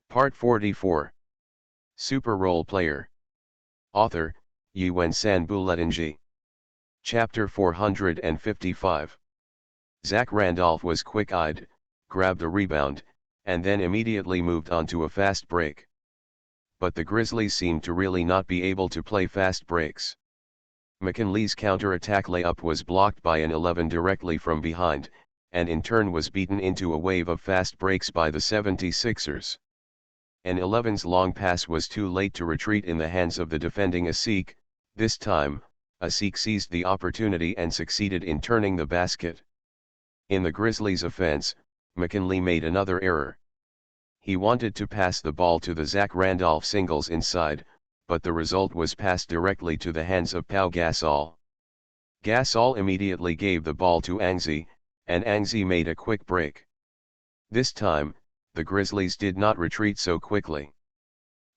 Part 44. Super Role Player. Author, Yuen San Buletinji. Chapter 455. Zach Randolph was quick-eyed, grabbed a rebound, and then immediately moved on to a fast break. But the Grizzlies seemed to really not be able to play fast breaks. McKinley's counter-attack layup was blocked by an 11 directly from behind, and in turn was beaten into a wave of fast breaks by the 76ers. An 11's long pass was too late to retreat in the hands of the defending Asik. This time, Asik seized the opportunity and succeeded in turning the basket. In the Grizzlies' offense, McKinley made another error. He wanted to pass the ball to the Zach Randolph singles inside, but the result was passed directly to the hands of Pau Gasol. Gasol immediately gave the ball to Angzi, and Angzi made a quick break. This time, the Grizzlies did not retreat so quickly.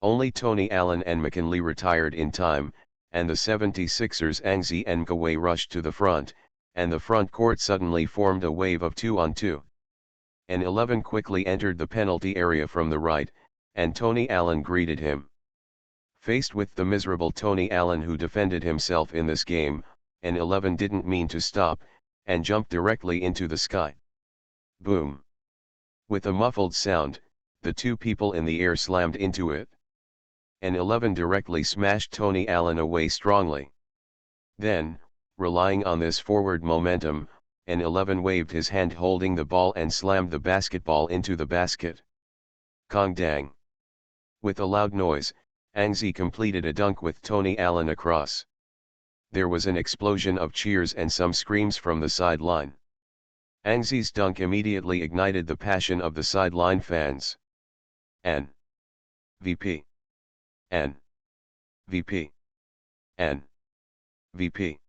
Only Tony Allen and McKinley retired in time, and the 76ers Angzi and Gaway rushed to the front, and the front court suddenly formed a wave of 2-on-2. An 11 quickly entered the penalty area from the right, and Tony Allen greeted him. Faced with the miserable Tony Allen who defended himself in this game, an 11 didn't mean to stop, and jumped directly into the sky. Boom! With a muffled sound, the two people in the air slammed into it. An 11 directly smashed Tony Allen away strongly. Then, relying on this forward momentum, an 11 waved his hand holding the ball and slammed the basketball into the basket. Kong dang! With a loud noise, Angzi completed a dunk with Tony Allen across. There was an explosion of cheers and some screams from the sideline. Angzi's dunk immediately ignited the passion of the sideline fans. N. VP. N. VP. N. VP.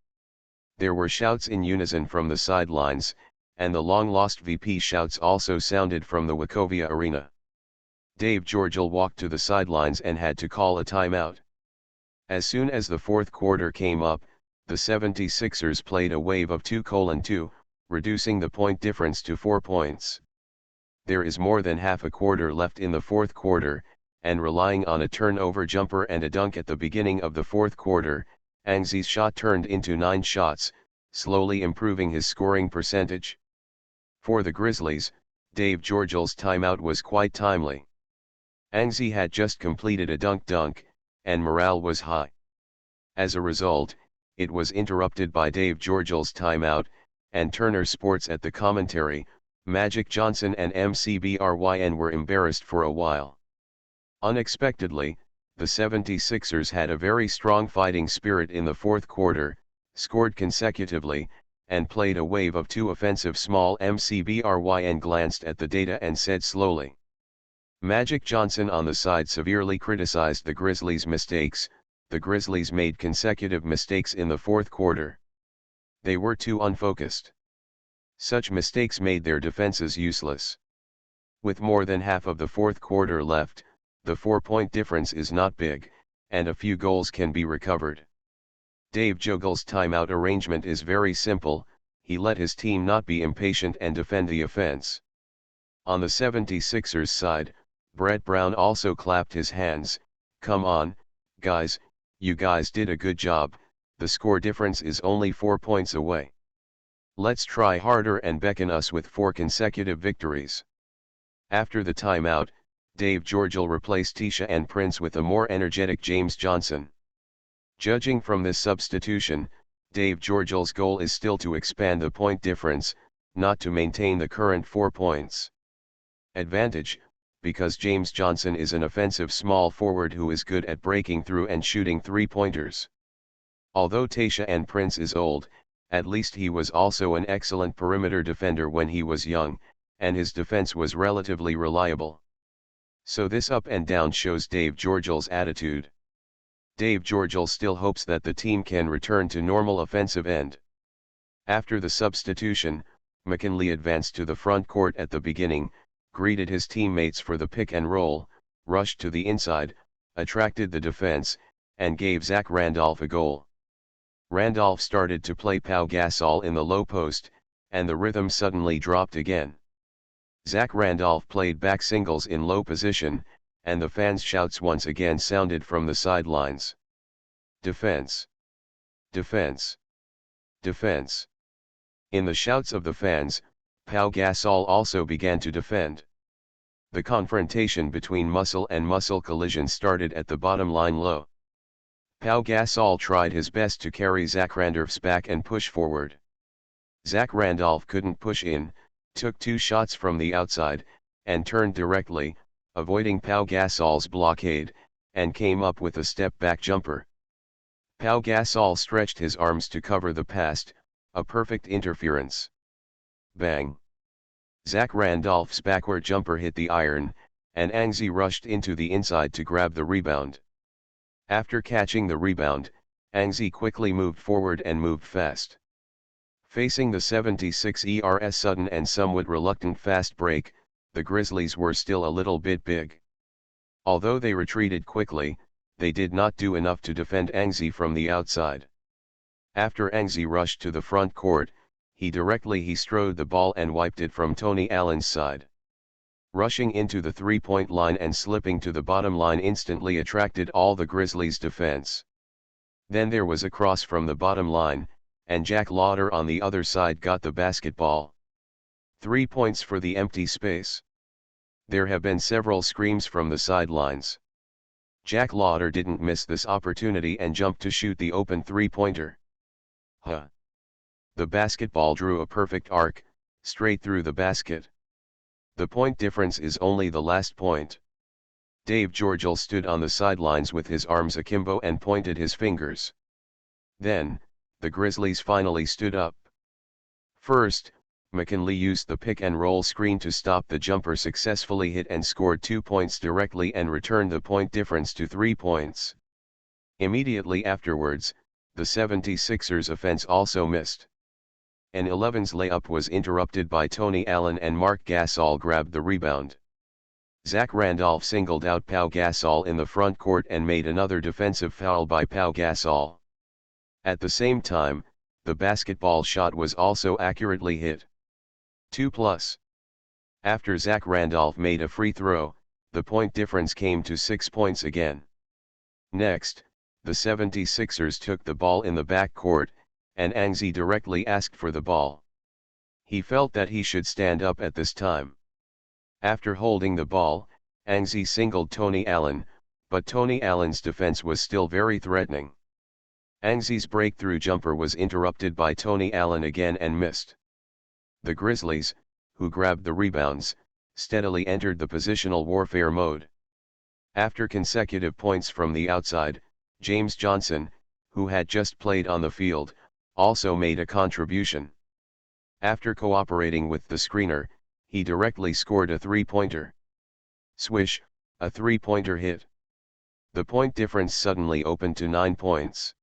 There were shouts in unison from the sidelines, and the long-lost VP shouts also sounded from the Wachovia Arena. Dave Georgel walked to the sidelines and had to call a timeout. As soon as the fourth quarter came up, the 76ers played a wave of 2-2, reducing the point difference to 4 points. There is more than half a quarter left in the fourth quarter, and relying on a turnover jumper and a dunk at the beginning of the fourth quarter, Angzi's shot turned into 9 shots, slowly improving his scoring percentage. For the Grizzlies, Dave Georgel's timeout was quite timely. Angzi had just completed a dunk, and morale was high. As a result, it was interrupted by Dave Georgel's timeout, and Turner Sports at the commentary, Magic Johnson and MCBRYN were embarrassed for a while. Unexpectedly, the 76ers had a very strong fighting spirit in the fourth quarter, scored consecutively, and played a wave of 2 offensive. Small MCBRYN glanced at the data and said slowly. Magic Johnson on the side severely criticized the Grizzlies' mistakes. The Grizzlies made consecutive mistakes in the fourth quarter. They were too unfocused. Such mistakes made their defenses useless. With more than half of the fourth quarter left, the 4-point difference is not big, and a few goals can be recovered. Dave Georgel's timeout arrangement is very simple. He let his team not be impatient and defend the offense. On the 76ers side, Brett Brown also clapped his hands. Come on, guys, you guys did a good job. The score difference is only 4 points away. Let's try harder and beckon us with 4 consecutive victories. After the timeout, Dave Georgel replaced Tisha and Prince with a more energetic James Johnson. Judging from this substitution, Dave Georgel's goal is still to expand the point difference, not to maintain the current 4 points. Advantage, because James Johnson is an offensive small forward who is good at breaking through and shooting 3-pointers. Although Tasha and Prince is old, at least he was also an excellent perimeter defender when he was young, and his defense was relatively reliable. So this up and down shows Dave Georgel's attitude. Dave Georgel still hopes that the team can return to normal offensive end. After the substitution, McKinley advanced to the front court at the beginning, greeted his teammates for the pick and roll, rushed to the inside, attracted the defense, and gave Zach Randolph a goal. Randolph started to play Pau Gasol in the low post, and the rhythm suddenly dropped again. Zach Randolph played back singles in low position, and the fans' shouts once again sounded from the sidelines. Defense! Defense! Defense! In the shouts of the fans, Pau Gasol also began to defend. The confrontation between muscle and muscle collision started at the bottom line low. Pau Gasol tried his best to carry Zach Randolph's back and push forward. Zach Randolph couldn't push in, took 2 shots from the outside, and turned directly, avoiding Pau Gasol's blockade, and came up with a step-back jumper. Pau Gasol stretched his arms to cover the pass, a perfect interference. Bang! Zach Randolph's backward jumper hit the iron, and Angzi rushed into the inside to grab the rebound. After catching the rebound, Angzi quickly moved forward and moved fast. Facing the 76ers' sudden and somewhat reluctant fast break, the Grizzlies were still a little bit big. Although they retreated quickly, they did not do enough to defend Angzi from the outside. After Angzi rushed to the front court, he strode the ball and wiped it from Tony Allen's side. Rushing into the three-point line and slipping to the bottom line instantly attracted all the Grizzlies' defense. Then there was a cross from the bottom line, and Jack Lauder on the other side got the basketball. 3 points for the empty space. There have been several screams from the sidelines. Jack Lauder didn't miss this opportunity and jumped to shoot the open three-pointer. The basketball drew a perfect arc, straight through the basket. The point difference is only the last point. Dave Georgel stood on the sidelines with his arms akimbo and pointed his fingers. Then, the Grizzlies finally stood up. First, McKinley used the pick-and-roll screen to stop the jumper, successfully hit and scored 2 points directly and returned the point difference to 3 points. Immediately afterwards, the 76ers' offense also missed. An 11's layup was interrupted by Tony Allen and Mark Gasol grabbed the rebound. Zach Randolph singled out Pau Gasol in the front court and made another defensive foul by Pau Gasol. At the same time, the basketball shot was also accurately hit. 2+. After Zach Randolph made a free throw, the point difference came to 6 points again. Next, the 76ers took the ball in the backcourt, and Angzi directly asked for the ball. He felt that he should stand up at this time. After holding the ball, Angzi singled Tony Allen, but Tony Allen's defense was still very threatening. Angzi's breakthrough jumper was interrupted by Tony Allen again and missed. The Grizzlies, who grabbed the rebounds, steadily entered the positional warfare mode. After consecutive points from the outside, James Johnson, who had just played on the field, also made a contribution. After cooperating with the screener, he directly scored a three-pointer. Swish, a three-pointer hit. The point difference suddenly opened to 9 points.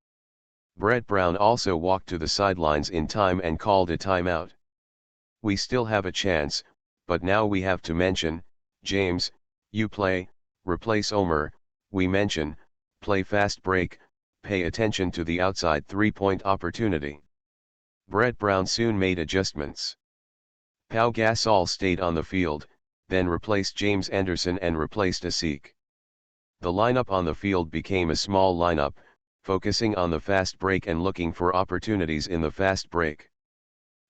Brett Brown also walked to the sidelines in time and called a timeout. We still have a chance, but now we have to mention, James, you play, replace Omer, we mention, play fast break, pay attention to the outside three-point opportunity. Brett Brown soon made adjustments. Pau Gasol stayed on the field, then replaced James Anderson and replaced Asik. The lineup on the field became a small lineup, focusing on the fast break and looking for opportunities in the fast break.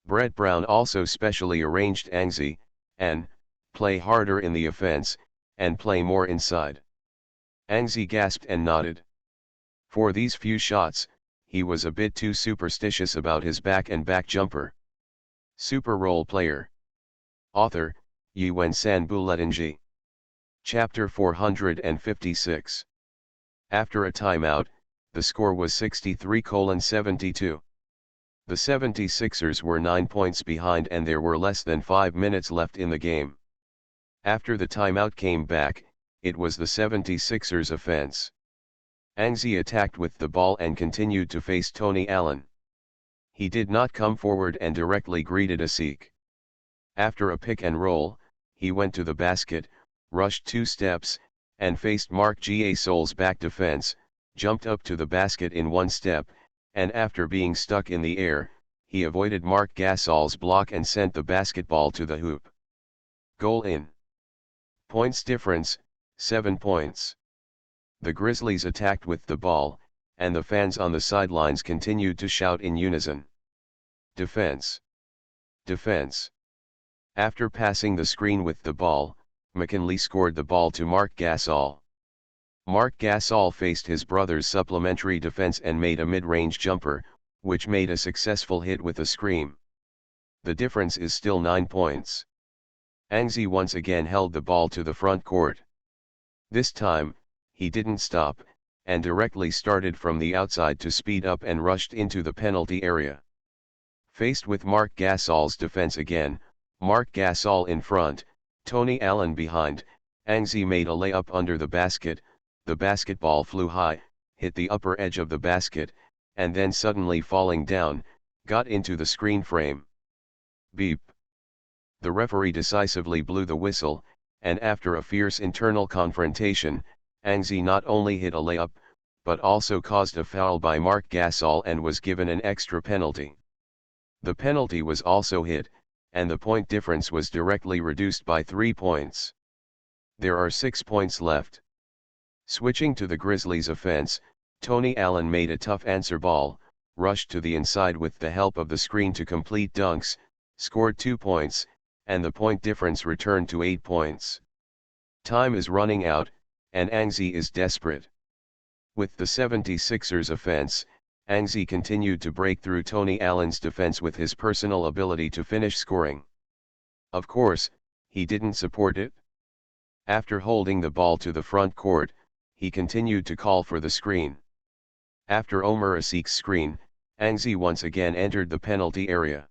Brett Brown also specially arranged Angzi, and play harder in the offense, and play more inside. Angzi gasped and nodded. For these few shots, he was a bit too superstitious about his back jumper. Super Role Player. Author, Yuen San Buletinji. Chapter 456. After a timeout, the score was 63-72. The 76ers were 9 points behind and there were less than 5 minutes left in the game. After the timeout came back, it was the 76ers' offense. Angzi attacked with the ball and continued to face Tony Allen. He did not come forward and directly greeted Asik. After a pick and roll, he went to the basket, rushed 2 steps, and faced Mark Gasol's back defense, jumped up to the basket in 1 step, and after being stuck in the air, he avoided Mark Gasol's block and sent the basketball to the hoop. Goal in. Points difference, 7 points. The Grizzlies attacked with the ball, and the fans on the sidelines continued to shout in unison. Defense. Defense. After passing the screen with the ball, McKinley scored the ball to Marc Gasol. Marc Gasol faced his brother's supplementary defense and made a mid-range jumper, which made a successful hit with a scream. The difference is still 9 points. Anzi once again held the ball to the front court. This time, he didn't stop, and directly started from the outside to speed up and rushed into the penalty area. Faced with Marc Gasol's defense again, Marc Gasol in front, Tony Allen behind, Anzi made a layup under the basket. The basketball flew high, hit the upper edge of the basket, and then suddenly falling down, got into the screen frame. Beep. The referee decisively blew the whistle, and after a fierce internal confrontation, Anzi not only hit a layup, but also caused a foul by Marc Gasol and was given an extra penalty. The penalty was also hit, and the point difference was directly reduced by 3 points. There are 6 points left. Switching to the Grizzlies' offense, Tony Allen made a tough answer ball, rushed to the inside with the help of the screen to complete dunks, scored 2 points, and the point difference returned to 8 points. Time is running out, and Anzi is desperate. With the 76ers offense, Anzi continued to break through Tony Allen's defense with his personal ability to finish scoring. Of course, he didn't support it. After holding the ball to the front court, he continued to call for the screen. After Omer Asik's screen, Anzi once again entered the penalty area.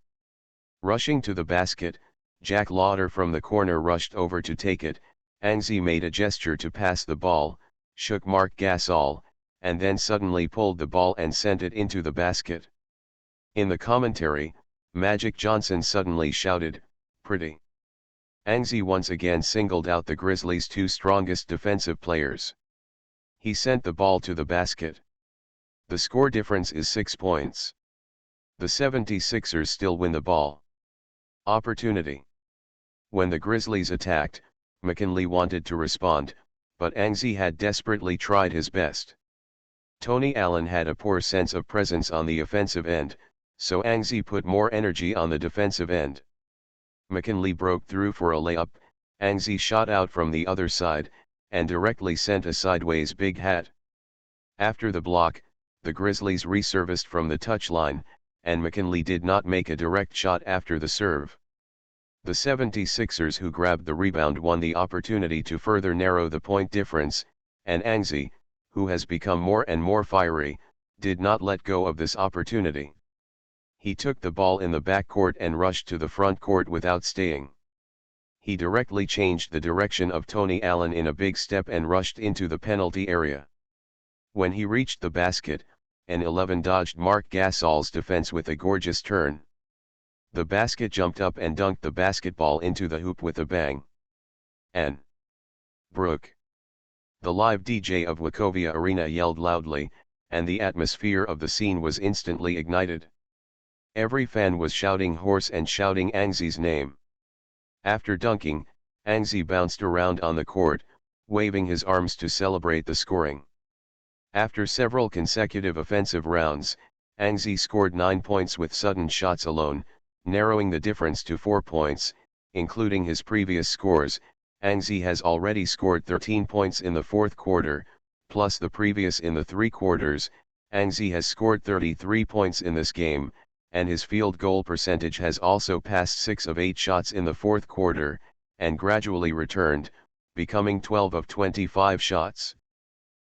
Rushing to the basket, Jack Lauder from the corner rushed over to take it. Anzi made a gesture to pass the ball, shook Marc Gasol, and then suddenly pulled the ball and sent it into the basket. In the commentary, Magic Johnson suddenly shouted, "Pretty." Anzi once again singled out the Grizzlies' 2 strongest defensive players. He sent the ball to the basket. The score difference is 6 points. The 76ers still win the ball. Opportunity. When the Grizzlies attacked, McKinley wanted to respond, but Anzi had desperately tried his best. Tony Allen had a poor sense of presence on the offensive end, so Anzi put more energy on the defensive end. McKinley broke through for a layup. Anzi shot out from the other side, and directly sent a sideways big hat. After the block, the Grizzlies reserviced from the touchline, and McKinley did not make a direct shot after the serve. The 76ers who grabbed the rebound won the opportunity to further narrow the point difference, and Anzi, who has become more and more fiery, did not let go of this opportunity. He took the ball in the backcourt and rushed to the front court without staying. He directly changed the direction of Tony Allen in a big step and rushed into the penalty area. When he reached the basket, an 11 dodged Marc Gasol's defense with a gorgeous turn. The basket jumped up and dunked the basketball into the hoop with a bang. N. Brooke. The live DJ of Wachovia Arena yelled loudly, and the atmosphere of the scene was instantly ignited. Every fan was shouting hoarse and shouting Anzi's name. After dunking, Anzi bounced around on the court, waving his arms to celebrate the scoring. After several consecutive offensive rounds, Anzi scored 9 points with sudden shots alone, narrowing the difference to 4 points, including his previous scores. Anzi has already scored 13 points in the fourth quarter, plus the previous in the 3 quarters. Anzi has scored 33 points in this game, and his field goal percentage has also passed 6 of 8 shots in the fourth quarter, and gradually returned, becoming 12 of 25 shots.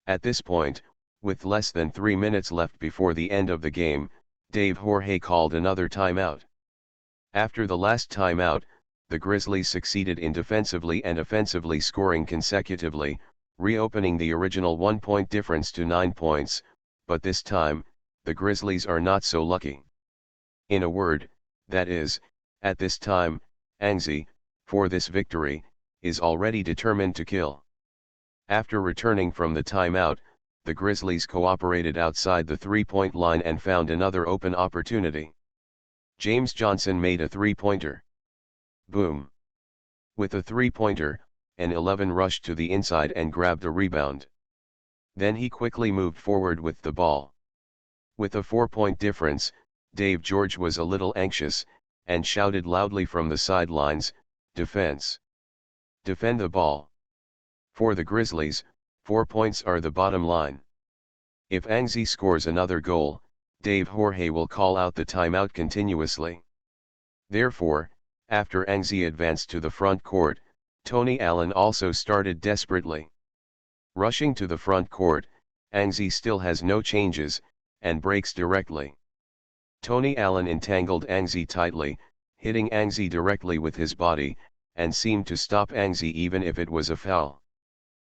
At this point, with less than 3 minutes left before the end of the game, Dave Jorge called another timeout. After the last timeout, the Grizzlies succeeded in defensively and offensively scoring consecutively, reopening the original 1-point difference to 9 points, but this time, the Grizzlies are not so lucky. In a word, that is, at this time, Anzi, for this victory, is already determined to kill. After returning from the timeout, the Grizzlies cooperated outside the 3-point line and found another open opportunity. James Johnson made a 3-pointer. Boom. With a 3-pointer, and 11 rushed to the inside and grabbed a rebound. Then he quickly moved forward with the ball. With a 4-point difference, Dave George was a little anxious, and shouted loudly from the sidelines, "Defense! Defend the ball!" For the Grizzlies, 4 points are the bottom line. If Anzi scores another goal, Dave Jorge will call out the timeout continuously. Therefore, after Anzi advanced to the front court, Tony Allen also started desperately. Rushing to the front court, Anzi still has no changes, and breaks directly. Tony Allen entangled Anzi tightly, hitting Anzi directly with his body, and seemed to stop Anzi even if it was a foul.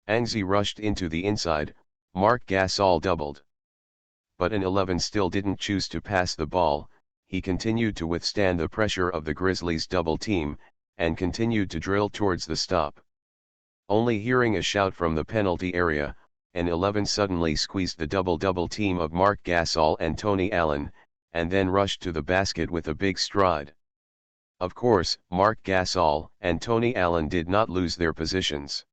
Anzi rushed into the inside, Marc Gasol doubled. But an 11 still didn't choose to pass the ball. He continued to withstand the pressure of the Grizzlies' double team, and continued to drill towards the stop. Only hearing a shout from the penalty area, an 11 suddenly squeezed the double-double team of Marc Gasol and Tony Allen, and then rushed to the basket with a big stride. Of course, Marc Gasol and Tony Allen did not lose their positions.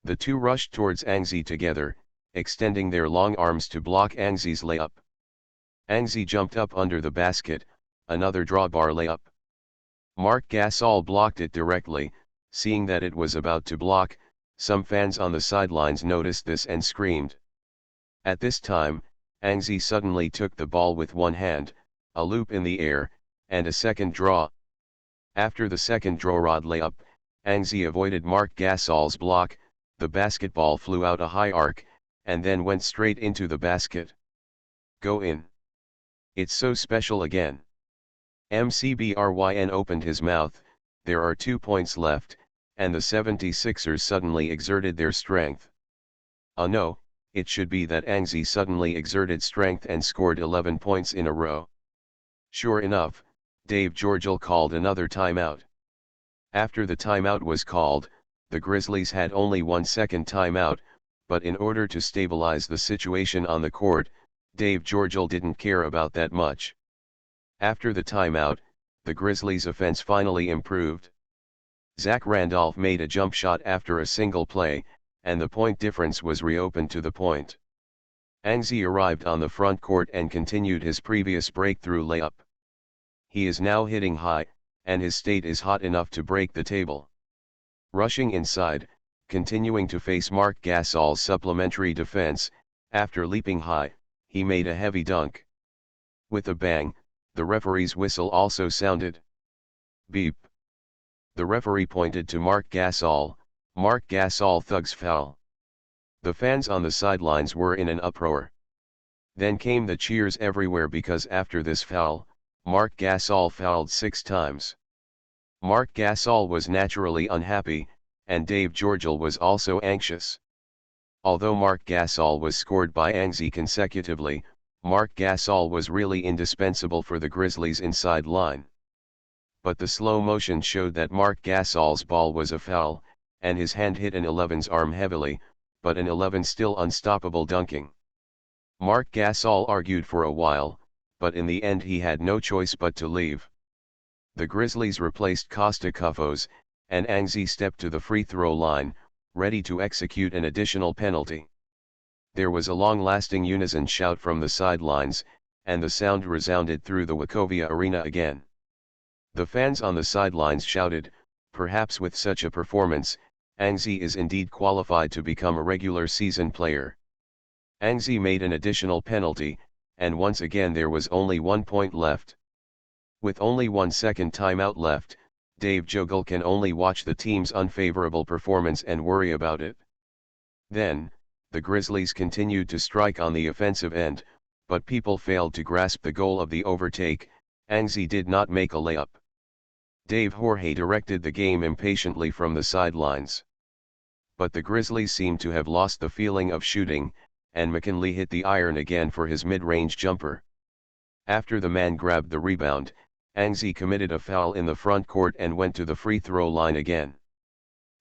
The two rushed towards Anzi together, extending their long arms to block Anzi's layup. Anzi jumped up under the basket, another drawbar layup. Marc Gasol blocked it directly. Seeing that it was about to block, some fans on the sidelines noticed this and screamed. At this time, Anzi suddenly took the ball with one hand, a loop in the air, and a second draw. After the second draw rod layup, Anzi avoided Marc Gasol's block, the basketball flew out a high arc, and then went straight into the basket. Go in. It's so special again. McBryn opened his mouth. There are 2 points left, and the 76ers suddenly exerted their strength. No, it should be that Anzi suddenly exerted strength and scored 11 points in a row. Sure enough, Dave George called another timeout. After the timeout was called, the Grizzlies had only 1 second timeout, but in order to stabilize the situation on the court, Dave George didn't care about that much. After the timeout, the Grizzlies' offense finally improved. Zach Randolph made a jump shot after a single play, and the point difference was reopened to the point. Anzi arrived on the front court and continued his previous breakthrough layup. He is now hitting high, and his state is hot enough to break the table. Rushing inside, continuing to face Marc Gasol's supplementary defense, after leaping high, he made a heavy dunk. With a bang, the referee's whistle also sounded. Beep. The referee pointed to Marc Gasol. Marc Gasol thugs foul. The fans on the sidelines were in an uproar. Then came the cheers everywhere because after this foul, Marc Gasol fouled 6 times. Marc Gasol was naturally unhappy, and Dave George was also anxious. Although Marc Gasol was scored by Anzi consecutively, Marc Gasol was really indispensable for the Grizzlies' inside line. But the slow motion showed that Marc Gasol's ball was a foul, and his hand hit an 11's arm heavily, but an 11 still unstoppable dunking. Marc Gasol argued for a while, but in the end he had no choice but to leave. The Grizzlies replaced Costa Cufos, and Anzi stepped to the free throw line, ready to execute an additional penalty. There was a long-lasting unison shout from the sidelines, and the sound resounded through the Wachovia Arena again. The fans on the sidelines shouted, perhaps with such a performance, Anzi is indeed qualified to become a regular season player. Anzi made an additional penalty, and once again there was only 1 point left. With only 1 second timeout left, Dave George can only watch the team's unfavorable performance and worry about it. Then, the Grizzlies continued to strike on the offensive end, but people failed to grasp the goal of the overtake. Anzi did not make a layup. Dave Jorge directed the game impatiently from the sidelines. But the Grizzlies seemed to have lost the feeling of shooting, and McKinley hit the iron again for his mid-range jumper. After the man grabbed the rebound, Anzi committed a foul in the front court and went to the free throw line again.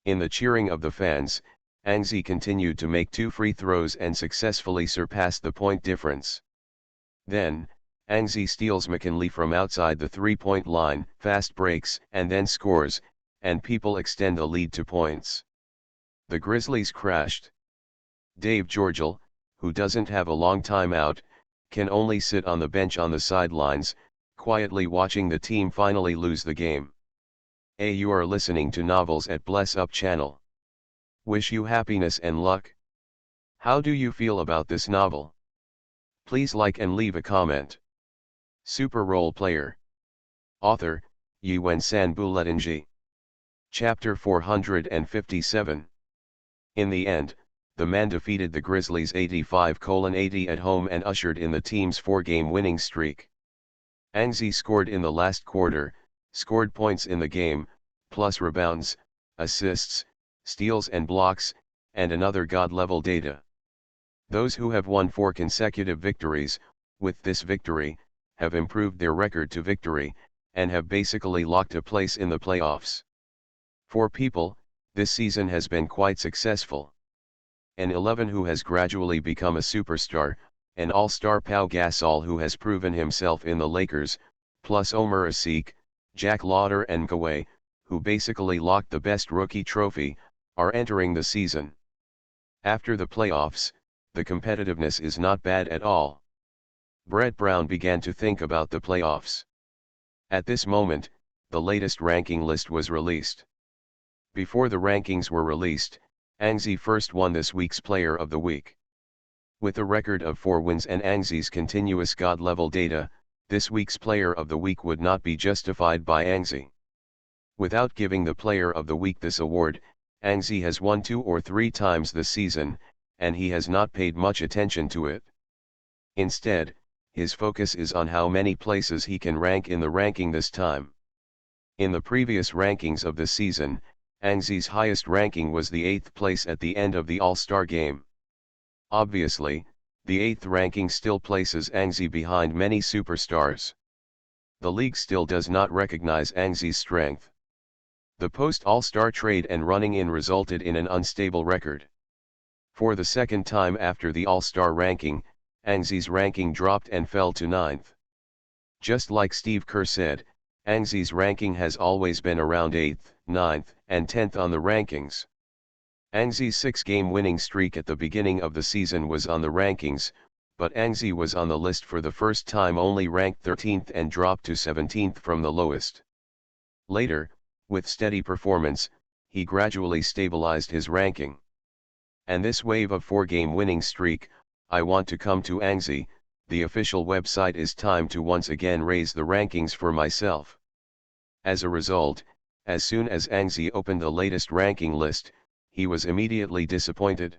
In the cheering of the fans, Anzi continued to make 2 free throws and successfully surpassed the point difference. Then, Anzi steals McKinley from outside the 3-point line, fast breaks and then scores, and people extend the lead to points. The Grizzlies crashed. Dave Georgel, who doesn't have a long time out, can only sit on the bench on the sidelines, quietly watching the team finally lose the game. You are listening to Novels at Bless Up channel. Wish you happiness and luck. How do you feel about this novel? Please like and leave a comment. Super Role Player. Author, Yuen San Buletinji. Chapter 457. In the end, the man defeated the Grizzlies 85-80 at home and ushered in the team's 4-game winning streak. Angzi scored in the last quarter, scored points in the game, plus rebounds, assists, steals and blocks, and another god-level data. Those who have won 4 consecutive victories, with this victory, have improved their record to victory, and have basically locked a place in the playoffs. For people, this season has been quite successful. An 11 who has gradually become a superstar, an all-star Pau Gasol who has proven himself in the Lakers, plus Omer Asik, Jack Lauder and Kawhi, who basically locked the best rookie trophy, are entering the season. After the playoffs, the competitiveness is not bad at all. Brett Brown began to think about the playoffs. At this moment, the latest ranking list was released. Before the rankings were released, Angzi first won this week's Player of the Week. With a record of 4 wins and Angzi's continuous god-level data, this week's Player of the Week would not be justified by Angzi. Without giving the Player of the Week this award, Angzi has won 2 or 3 times this season, and he has not paid much attention to it. Instead, his focus is on how many places he can rank in the ranking this time. In the previous rankings of the season, Angzi's highest ranking was the 8th place at the end of the All-Star game. Obviously, the 8th ranking still places Angzi behind many superstars. The league still does not recognize Angzi's strength. The post-All-Star trade and running in resulted in an unstable record. For the second time after the All-Star ranking, Angzi's ranking dropped and fell to 9th. Just like Steve Kerr said, Angzi's ranking has always been around 8th, 9th, and 10th on the rankings. Angzi's 6-game winning streak at the beginning of the season was on the rankings, but Angzi was on the list for the first time only ranked 13th and dropped to 17th from the lowest. Later, with steady performance, he gradually stabilized his ranking. And this wave of 4-game winning streak, I want to come to Angzi, the official website is time to once again raise the rankings for myself. As a result, as soon as Angzi opened the latest ranking list, he was immediately disappointed.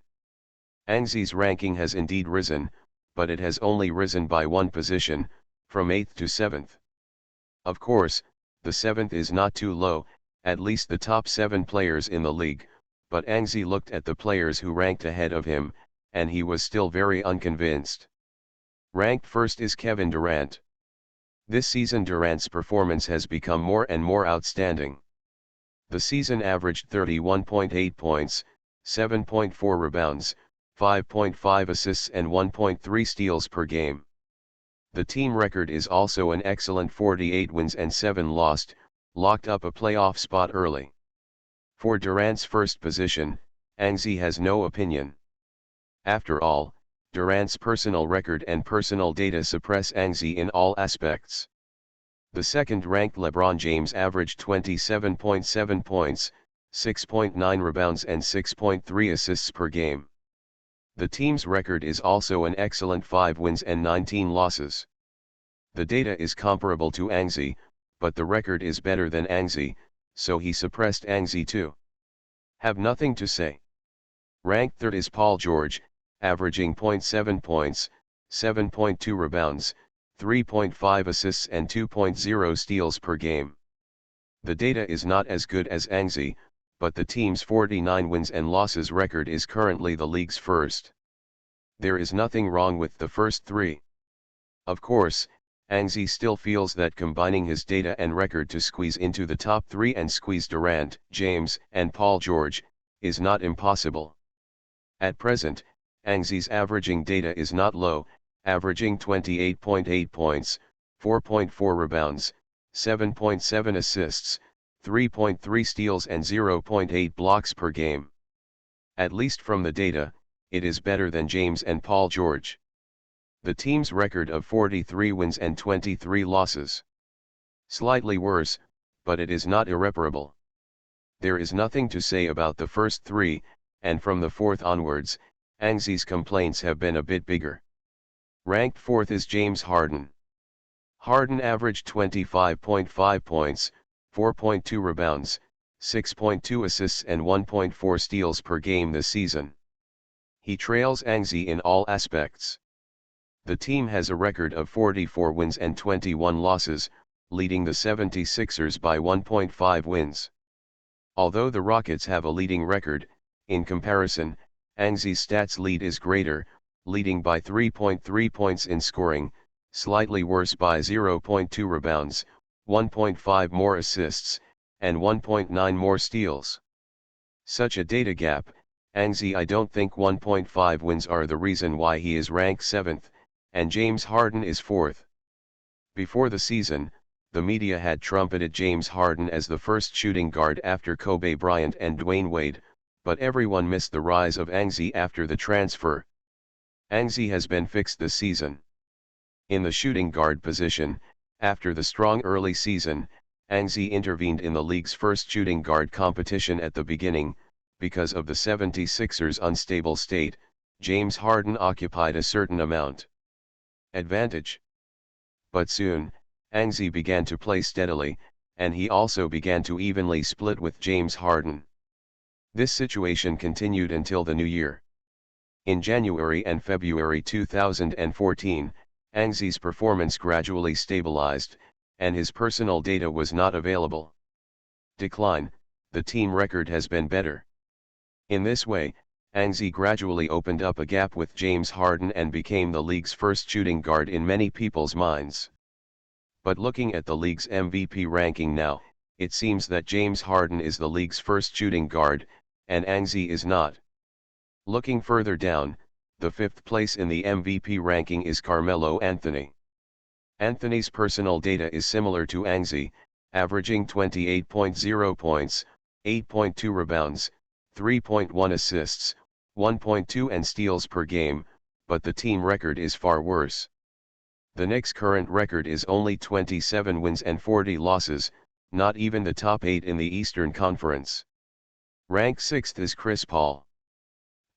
Angzi's ranking has indeed risen, but it has only risen by 1 position, from 8th to 7th. Of course, the 7th is not too low, at least the top 7 players in the league, but Angzi looked at the players who ranked ahead of him, and he was still very unconvinced. Ranked first is Kevin Durant. This season Durant's performance has become more and more outstanding. The season averaged 31.8 points, 7.4 rebounds, 5.5 assists and 1.3 steals per game. The team record is also an excellent 48 wins and 7 lost, locked up a playoff spot early. For Durant's first position, Angzi has no opinion. After all, Durant's personal record and personal data suppress Angzi in all aspects. The second-ranked LeBron James averaged 27.7 points, 6.9 rebounds and 6.3 assists per game. The team's record is also an excellent 5 wins and 19 losses. The data is comparable to Angzi, but the record is better than Angzi, so he suppressed Angzi too. Have nothing to say. Ranked third is Paul George, averaging 0.7 points, 7.2 rebounds, 3.5 assists and 2.0 steals per game. The data is not as good as Angzi, but the team's 49 wins and losses record is currently the league's first. There is nothing wrong with the first 3. Of course, Angzi still feels that combining his data and record to squeeze into the top 3 and squeeze Durant, James, and Paul George, is not impossible. At present, Angzi's averaging data is not low, averaging 28.8 points, 4.4 rebounds, 7.7 assists, 3.3 steals and 0.8 blocks per game. At least from the data, it is better than James and Paul George. The team's record of 43 wins and 23 losses. Slightly worse, but it is not irreparable. There is nothing to say about the first three, and from the fourth onwards, Angzi's complaints have been a bit bigger. Ranked fourth is James Harden. Harden averaged 25.5 points, 4.2 rebounds, 6.2 assists and 1.4 steals per game this season. He trails Angzi in all aspects. The team has a record of 44 wins and 21 losses, leading the 76ers by 1.5 wins. Although the Rockets have a leading record, in comparison, Angzi's stats lead is greater, leading by 3.3 points in scoring, slightly worse by 0.2 rebounds, 1.5 more assists, and 1.9 more steals. Such a data gap, Angzi I don't think 1.5 wins are the reason why he is ranked 7th, and James Harden is 4th. Before the season, the media had trumpeted James Harden as the first shooting guard after Kobe Bryant and Dwayne Wade, but everyone missed the rise of Angzi after the transfer. Angzi has been fixed this season. In the shooting guard position, after the strong early season, Angzi intervened in the league's first shooting guard competition at the beginning. Because of the 76ers' unstable state, James Harden occupied a certain amount advantage. But soon, Angzi began to play steadily, and he also began to evenly split with James Harden. This situation continued until the new year. In January and February 2014, Angzi's performance gradually stabilized, and his personal data was not available. Decline, the team record has been better. In this way, Angzi gradually opened up a gap with James Harden and became the league's first shooting guard in many people's minds. But looking at the league's MVP ranking now, it seems that James Harden is the league's first shooting guard, and Angzi is not. Looking further down, the fifth place in the MVP ranking is Carmelo Anthony. Anthony's personal data is similar to Angzi, averaging 28.0 points, 8.2 rebounds, 3.1 assists, 1.2 and steals per game, but the team record is far worse. The Knicks' current record is only 27 wins and 40 losses, not even the top 8 in the Eastern Conference. Ranked 6th is Chris Paul.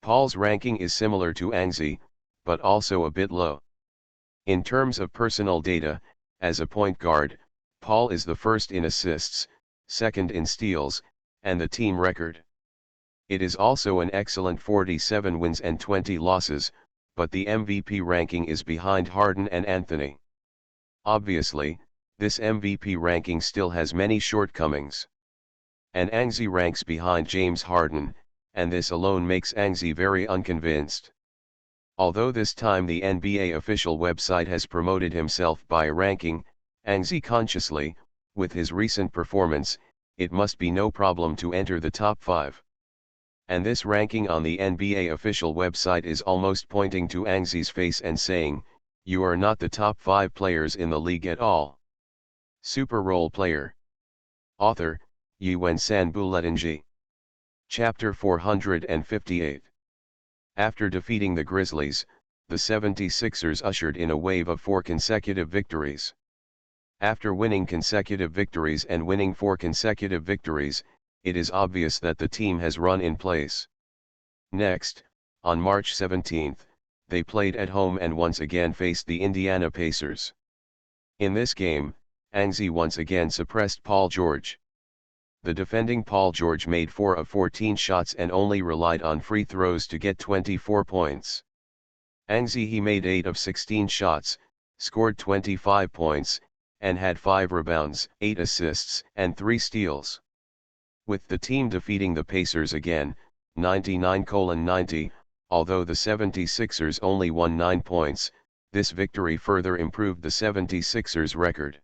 Paul's ranking is similar to Angzi, but also a bit low. In terms of personal data, as a point guard, Paul is the first in assists, second in steals, and the team record. It is also an excellent 47 wins and 20 losses, but the MVP ranking is behind Harden and Anthony. Obviously, this MVP ranking still has many shortcomings. And Angzi ranks behind James Harden, and this alone makes Angzi very unconvinced. Although this time the NBA official website has promoted himself by ranking Angzi consciously, with his recent performance, it must be no problem to enter the top 5. And this ranking on the NBA official website is almost pointing to Angzi's face and saying, "You are not the top 5 players in the league at all." Super Role Player. Author, Yuen Sanbuletnji. Chapter 458. After defeating the Grizzlies, the 76ers ushered in a wave of 4 consecutive victories. After winning consecutive victories and winning 4 consecutive victories, it is obvious that the team has run in place. Next, on March 17, they played at home and once again faced the Indiana Pacers. In this game, Angzi once again suppressed Paul George. The defending Paul George made 4 of 14 shots and only relied on free throws to get 24 points. Angzi he made 8 of 16 shots, scored 25 points, and had 5 rebounds, 8 assists, and 3 steals. With the team defeating the Pacers again, 99-90, although the 76ers only won 9 points, this victory further improved the 76ers' record.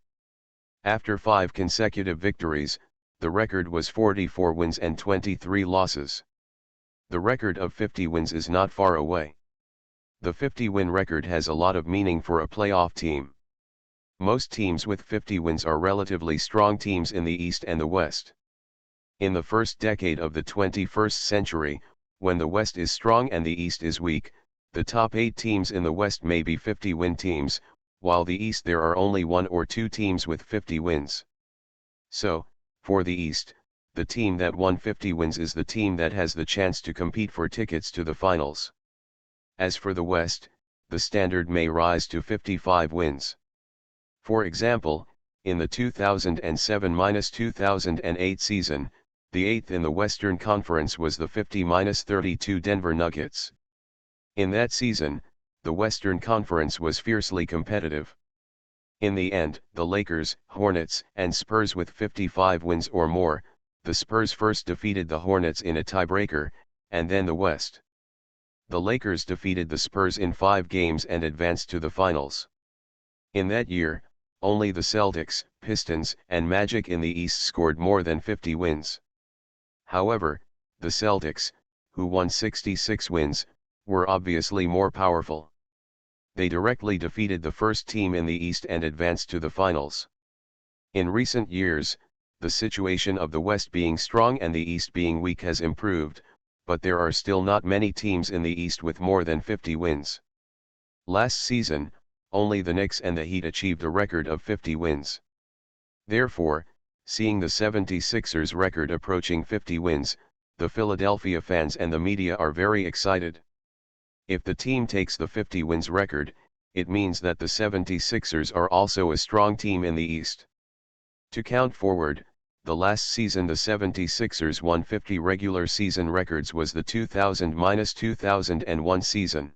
After 5 consecutive victories, the record was 44 wins and 23 losses. The record of 50 wins is not far away. The 50-win record has a lot of meaning for a playoff team. Most teams with 50 wins are relatively strong teams in the East and the West. In the first decade of the 21st century, When the West is strong and the East is weak, the top 8 teams in the West may be 50-win teams, while the East there are only 1 or 2 teams with 50 wins. So, for the East, the team that won 50 wins is the team that has the chance to compete for tickets to the finals. As for the West, the standard may rise to 55 wins. For example, in the 2007-2008 season, the 8th in the Western Conference was the 50-32 Denver Nuggets. In that season, the Western Conference was fiercely competitive. In the end, the Lakers, Hornets, and Spurs with 55 wins or more, the Spurs first defeated the Hornets in a tiebreaker, and then the West. The Lakers defeated the Spurs in 5 games and advanced to the finals. In that year, only the Celtics, Pistons, and Magic in the East scored more than 50 wins. However, the Celtics, who won 66 wins, were obviously more powerful. They directly defeated the first team in the East and advanced to the finals. In recent years, the situation of the West being strong and the East being weak has improved, but there are still not many teams in the East with more than 50 wins. Last season, only the Knicks and the Heat achieved a record of 50 wins. Therefore, seeing the 76ers record approaching 50 wins, the Philadelphia fans and the media are very excited. If the team takes the 50 wins record, it means that the 76ers are also a strong team in the East. To count forward, the last season the 76ers won 50 regular season records was the 2000-2001 season.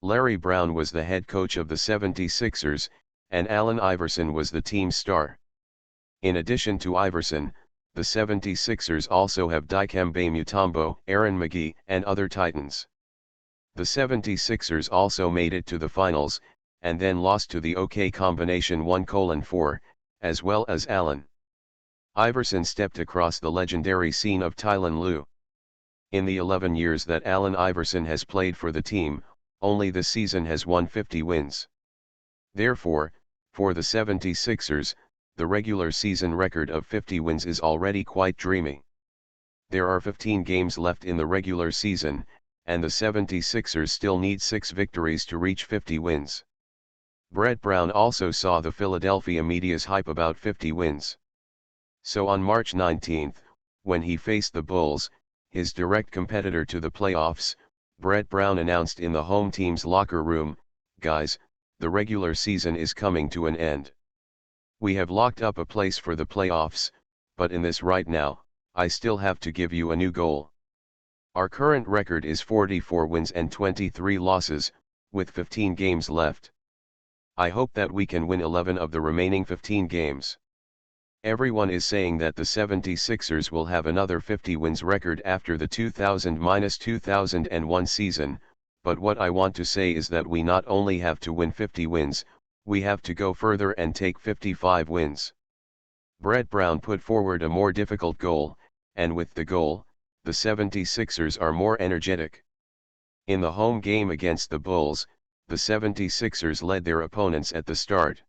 Larry Brown was the head coach of the 76ers, and Allen Iverson was the team's star. In addition to Iverson, the 76ers also have Dikembe Mutombo, Aaron McGee, and other titans. The 76ers also made it to the finals, and then lost to the OK combination 1:4, as well as Allen. Iverson stepped across the legendary scene of Tyronn Lue. In the 11 years that Allen Iverson has played for the team, only this season has won 50 wins. Therefore, for the 76ers, the regular season record of 50 wins is already quite dreamy. There are 15 games left in the regular season, and the 76ers still need 6 victories to reach 50 wins. Brett Brown also saw the Philadelphia media's hype about 50 wins. So on March 19, when he faced the Bulls, his direct competitor to the playoffs, Brett Brown announced in the home team's locker room, "Guys, the regular season is coming to an end. We have locked up a place for the playoffs, but in this right now, I still have to give you a new goal. Our current record is 44 wins and 23 losses, with 15 games left. I hope that we can win 11 of the remaining 15 games. Everyone is saying that the 76ers will have another 50 wins record after the 2000-2001 season, but what I want to say is that we not only have to win 50 wins, we have to go further and take 55 wins." Brett Brown put forward a more difficult goal, and with the goal, the 76ers are more energetic. In the home game against the Bulls, the 76ers led their opponents at the start.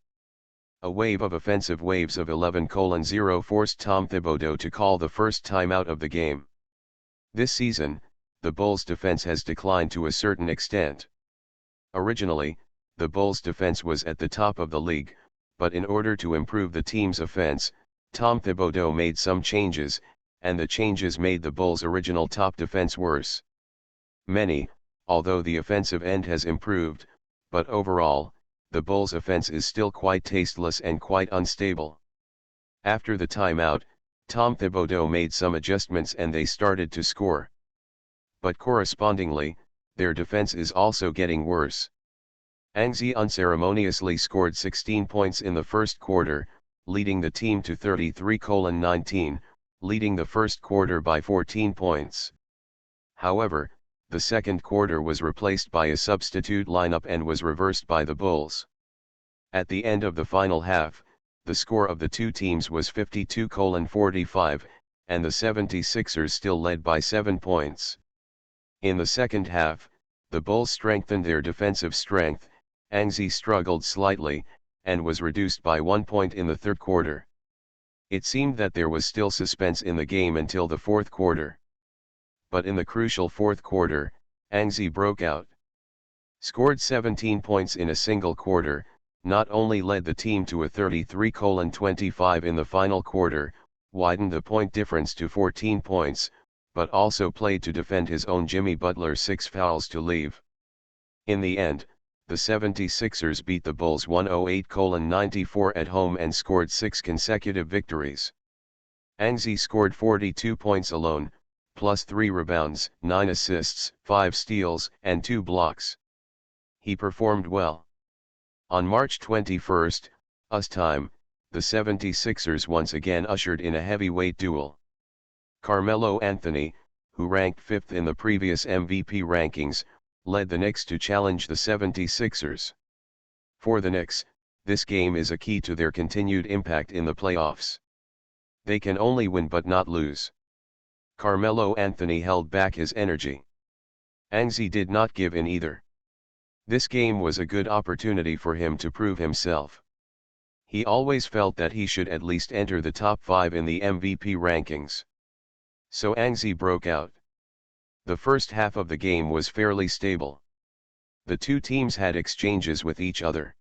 A wave of offensive waves of 11:0 forced Tom Thibodeau to call the first timeout of the game. This season, the Bulls' defense has declined to a certain extent. Originally, the Bulls' defense was at the top of the league, but in order to improve the team's offense, Tom Thibodeau made some changes, and the changes made the Bulls' original top defense worse. Although the offensive end has improved, but overall, the Bulls' offense is still quite tasteless and quite unstable. After the timeout, Tom Thibodeau made some adjustments and they started to score. But correspondingly, their defense is also getting worse. Angzi unceremoniously scored 16 points in the first quarter, leading the team to 33:19, leading the first quarter by 14 points. However, the second quarter was replaced by a substitute lineup and was reversed by the Bulls. At the end of the final half, the score of the two teams was 52:45, and the 76ers still led by 7 points. In the second half, the Bulls strengthened their defensive strength, Angzi struggled slightly, and was reduced by 1 point in the third quarter. It seemed that there was still suspense in the game until the fourth quarter. but in the crucial fourth quarter, Anzi broke out. Scored 17 points in a single quarter, not only led the team to a 33-25 in the final quarter, widened the point difference to 14 points, but also played to defend his own Jimmy Butler's 6 fouls to leave. In the end, the 76ers beat the Bulls 108-94 at home and scored 6 consecutive victories. Anzi scored 42 points alone, plus 3 rebounds, 9 assists, 5 steals, and 2 blocks. He performed well. On March 21, US time, the 76ers once again ushered in a heavyweight duel. Carmelo Anthony, who ranked 5th in the previous MVP rankings, led the Knicks to challenge the 76ers. For the Knicks, this game is a key to their continued impact in the playoffs. They can only win but not lose. Carmelo Anthony held back his energy. Anzi did not give in either. This game was a good opportunity for him to prove himself. He always felt that he should at least enter the top 5 in the MVP rankings. So Anzi broke out. The first half of the game was fairly stable. The two teams had exchanges with each other.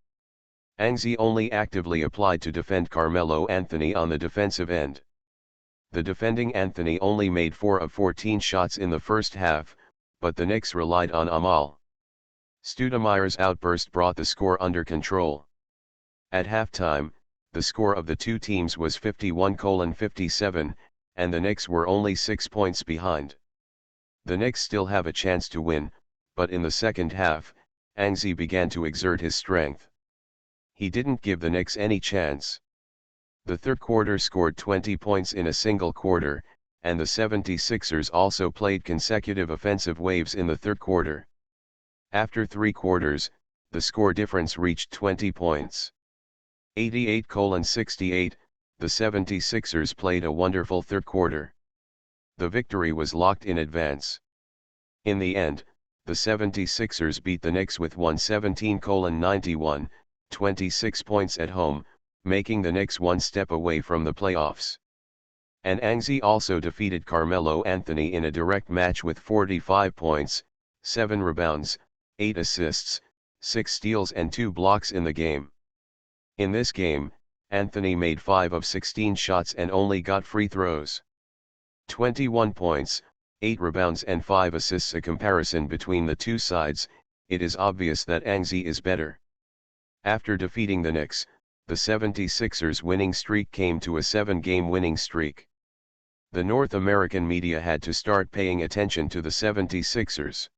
Anzi only actively applied to defend Carmelo Anthony on the defensive end. The defending Anthony only made 4 of 14 shots in the first half, but the Knicks relied on Amal. Stoudemire's outburst brought the score under control. At halftime, the score of the two teams was 51-57, and the Knicks were only 6 points behind. The Knicks still have a chance to win, but in the second half, Anzi began to exert his strength. He didn't give the Knicks any chance. The third quarter scored 20 points in a single quarter, and the 76ers also played consecutive offensive waves in the third quarter. After 3 quarters, the score difference reached 20 points. 88-68, the 76ers played a wonderful third quarter. The victory was locked in advance. In the end, the 76ers beat the Knicks with 117-91, 26 points at home, making the Knicks one step away from the playoffs. And Anzi also defeated Carmelo Anthony in a direct match with 45 points, 7 rebounds, 8 assists, 6 steals and 2 blocks in the game. In this game, Anthony made 5 of 16 shots and only got free throws. 21 points, 8 rebounds and 5 assists. A comparison between the two sides, it is obvious that Anzi is better. After defeating the Knicks, the 76ers' winning streak came to a 7-game winning streak. The North American media had to start paying attention to the 76ers.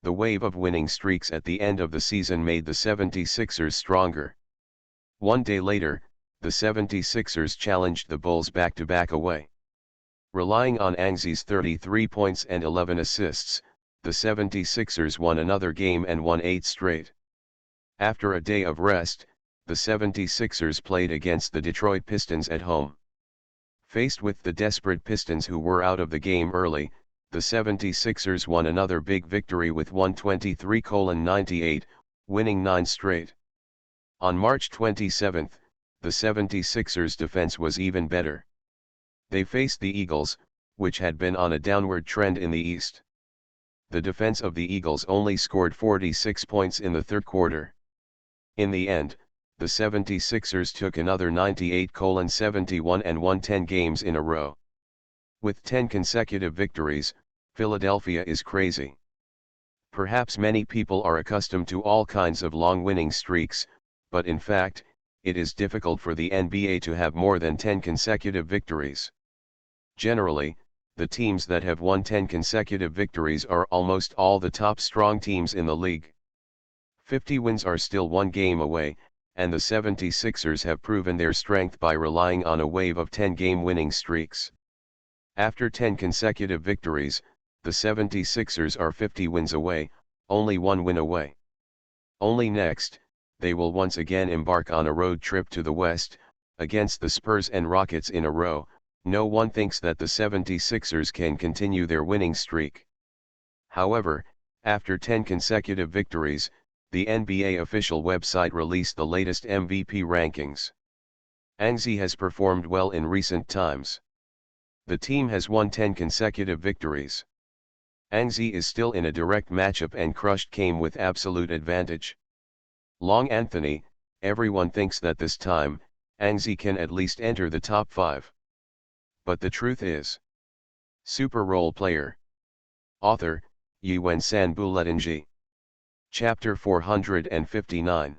The wave of winning streaks at the end of the season made the 76ers stronger. One day later, the 76ers challenged the Bulls back-to-back away. Relying on Anzi's 33 points and 11 assists, the 76ers won another game and won 8 straight. After a day of rest, the 76ers played against the Detroit Pistons at home. Faced with the desperate Pistons who were out of the game early, the 76ers won another big victory with 123-98, winning 9 straight. On March 27, the 76ers' defense was even better. They faced the Eagles, which had been on a downward trend in the East. The defense of the Eagles only scored 46 points in the third quarter. In the end, the 76ers took another 98-71 and won 10 games in a row. With 10 consecutive victories, Philadelphia is crazy. Perhaps many people are accustomed to all kinds of long winning streaks, but in fact, it is difficult for the NBA to have more than 10 consecutive victories. Generally, the teams that have won 10 consecutive victories are almost all the top strong teams in the league. 50 wins are still one game away, and the 76ers have proven their strength by relying on a wave of 10-game winning streaks. After 10 consecutive victories, the 76ers are 50 wins away, only one win away. Only next, they will once again embark on a road trip to the West, against the Spurs and Rockets in a row. No one thinks that the 76ers can continue their winning streak. However, after 10 consecutive victories, the NBA official website released the latest MVP rankings. Anzi has performed well in recent times. The team has won 10 consecutive victories. Anzi is still in a direct matchup and crushed came with absolute advantage. Long Anthony, everyone thinks that this time, Anzi can at least enter the top 5. But the truth is. Super Role Player. Author, Yuen San Buletinji. Chapter 459.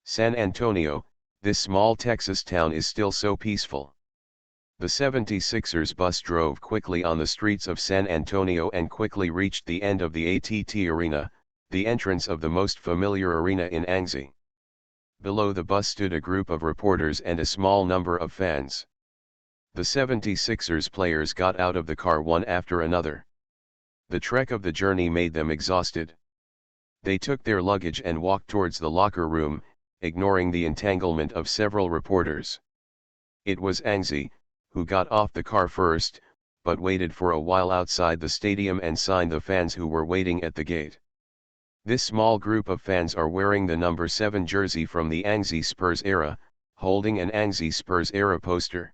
San Antonio, this small Texas town is still so peaceful. The 76ers bus drove quickly on the streets of San Antonio and quickly reached the end of the ATT Arena, the entrance of the most familiar arena in Anzi. Below the bus stood a group of reporters and a small number of fans. The 76ers players got out of the car one after another. The trek of the journey made them exhausted. They took their luggage and walked towards the locker room, ignoring the entanglement of several reporters. It was Anzi, who got off the car first, but waited for a while outside the stadium and signed the fans who were waiting at the gate. This small group of fans are wearing the number 7 jersey from the Anzi Spurs era, holding an Anzi Spurs era poster.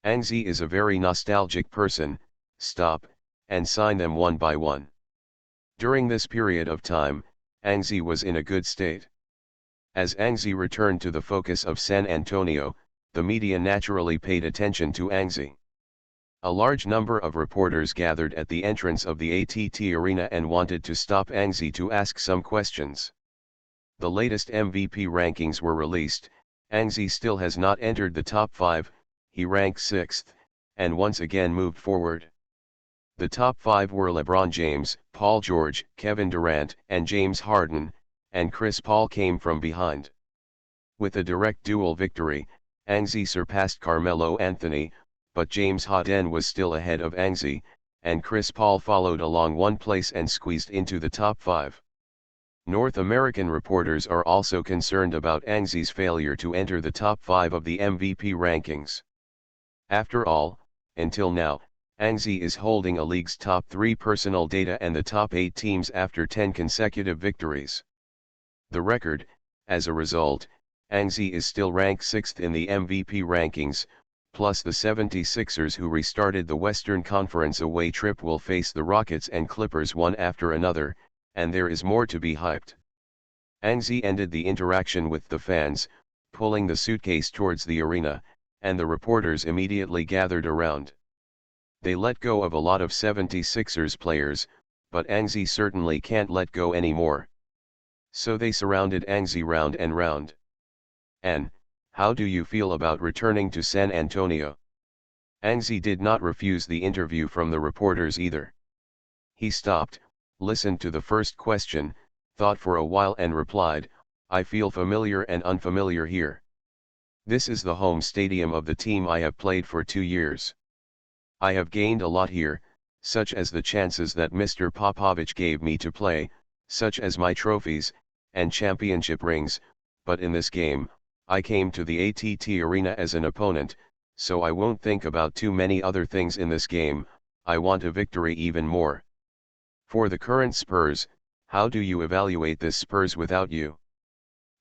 Anzi is a very nostalgic person, stop, and sign them one by one. During this period of time, Anzi was in a good state. As Anzi returned to the focus of San Antonio, the media naturally paid attention to Anzi. A large number of reporters gathered at the entrance of the ATT Arena and wanted to stop Anzi to ask some questions. The latest MVP rankings were released. Anzi still has not entered the top 5, he ranked 6th, and once again moved forward. The top 5 were LeBron James, Paul George, Kevin Durant, and James Harden, and Chris Paul came from behind. With a direct duel victory, Anzi surpassed Carmelo Anthony, but James Harden was still ahead of Anzi, and Chris Paul followed along one place and squeezed into the top 5. North American reporters are also concerned about Anzi's failure to enter the top 5 of the MVP rankings. After all, until now, Anzi is holding a league's top 3 personal data and the top 8 teams after 10 consecutive victories. The record, as a result, Anzi is still ranked 6th in the MVP rankings, plus the 76ers who restarted the Western Conference away trip will face the Rockets and Clippers one after another, and there is more to be hyped. Anzi ended the interaction with the fans, pulling the suitcase towards the arena, and the reporters immediately gathered around. They let go of a lot of 76ers players, but Anzi certainly can't let go anymore. So they surrounded Anzi round and round. "And, how do you feel about returning to San Antonio?" Anzi did not refuse the interview from the reporters either. He stopped, listened to the first question, thought for a while and replied, "I feel familiar and unfamiliar here. This is the home stadium of the team I have played for 2 years. I have gained a lot here, such as the chances that Mr. Popovich gave me to play, such as my trophies, and championship rings, but in this game, I came to the ATT Arena as an opponent, so I won't think about too many other things in this game, I want a victory even more. For the current Spurs, how do you evaluate this Spurs without you?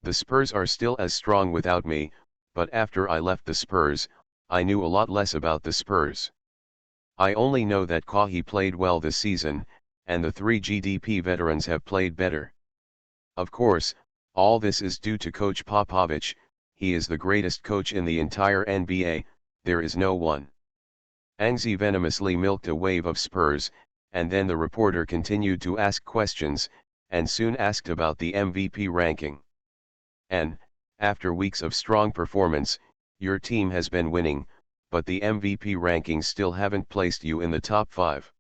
The Spurs are still as strong without me, but after I left the Spurs, I knew a lot less about the Spurs. I only know that Kahi played well this season, and the 3 GDP veterans have played better. Of course, all this is due to Coach Popovich, he is the greatest coach in the entire NBA, there is no one." Anzi venomously milked a wave of Spurs, and then the reporter continued to ask questions, and soon asked about the MVP ranking. "And, after weeks of strong performance, your team has been winning, but the MVP rankings still haven't placed you in the top 5.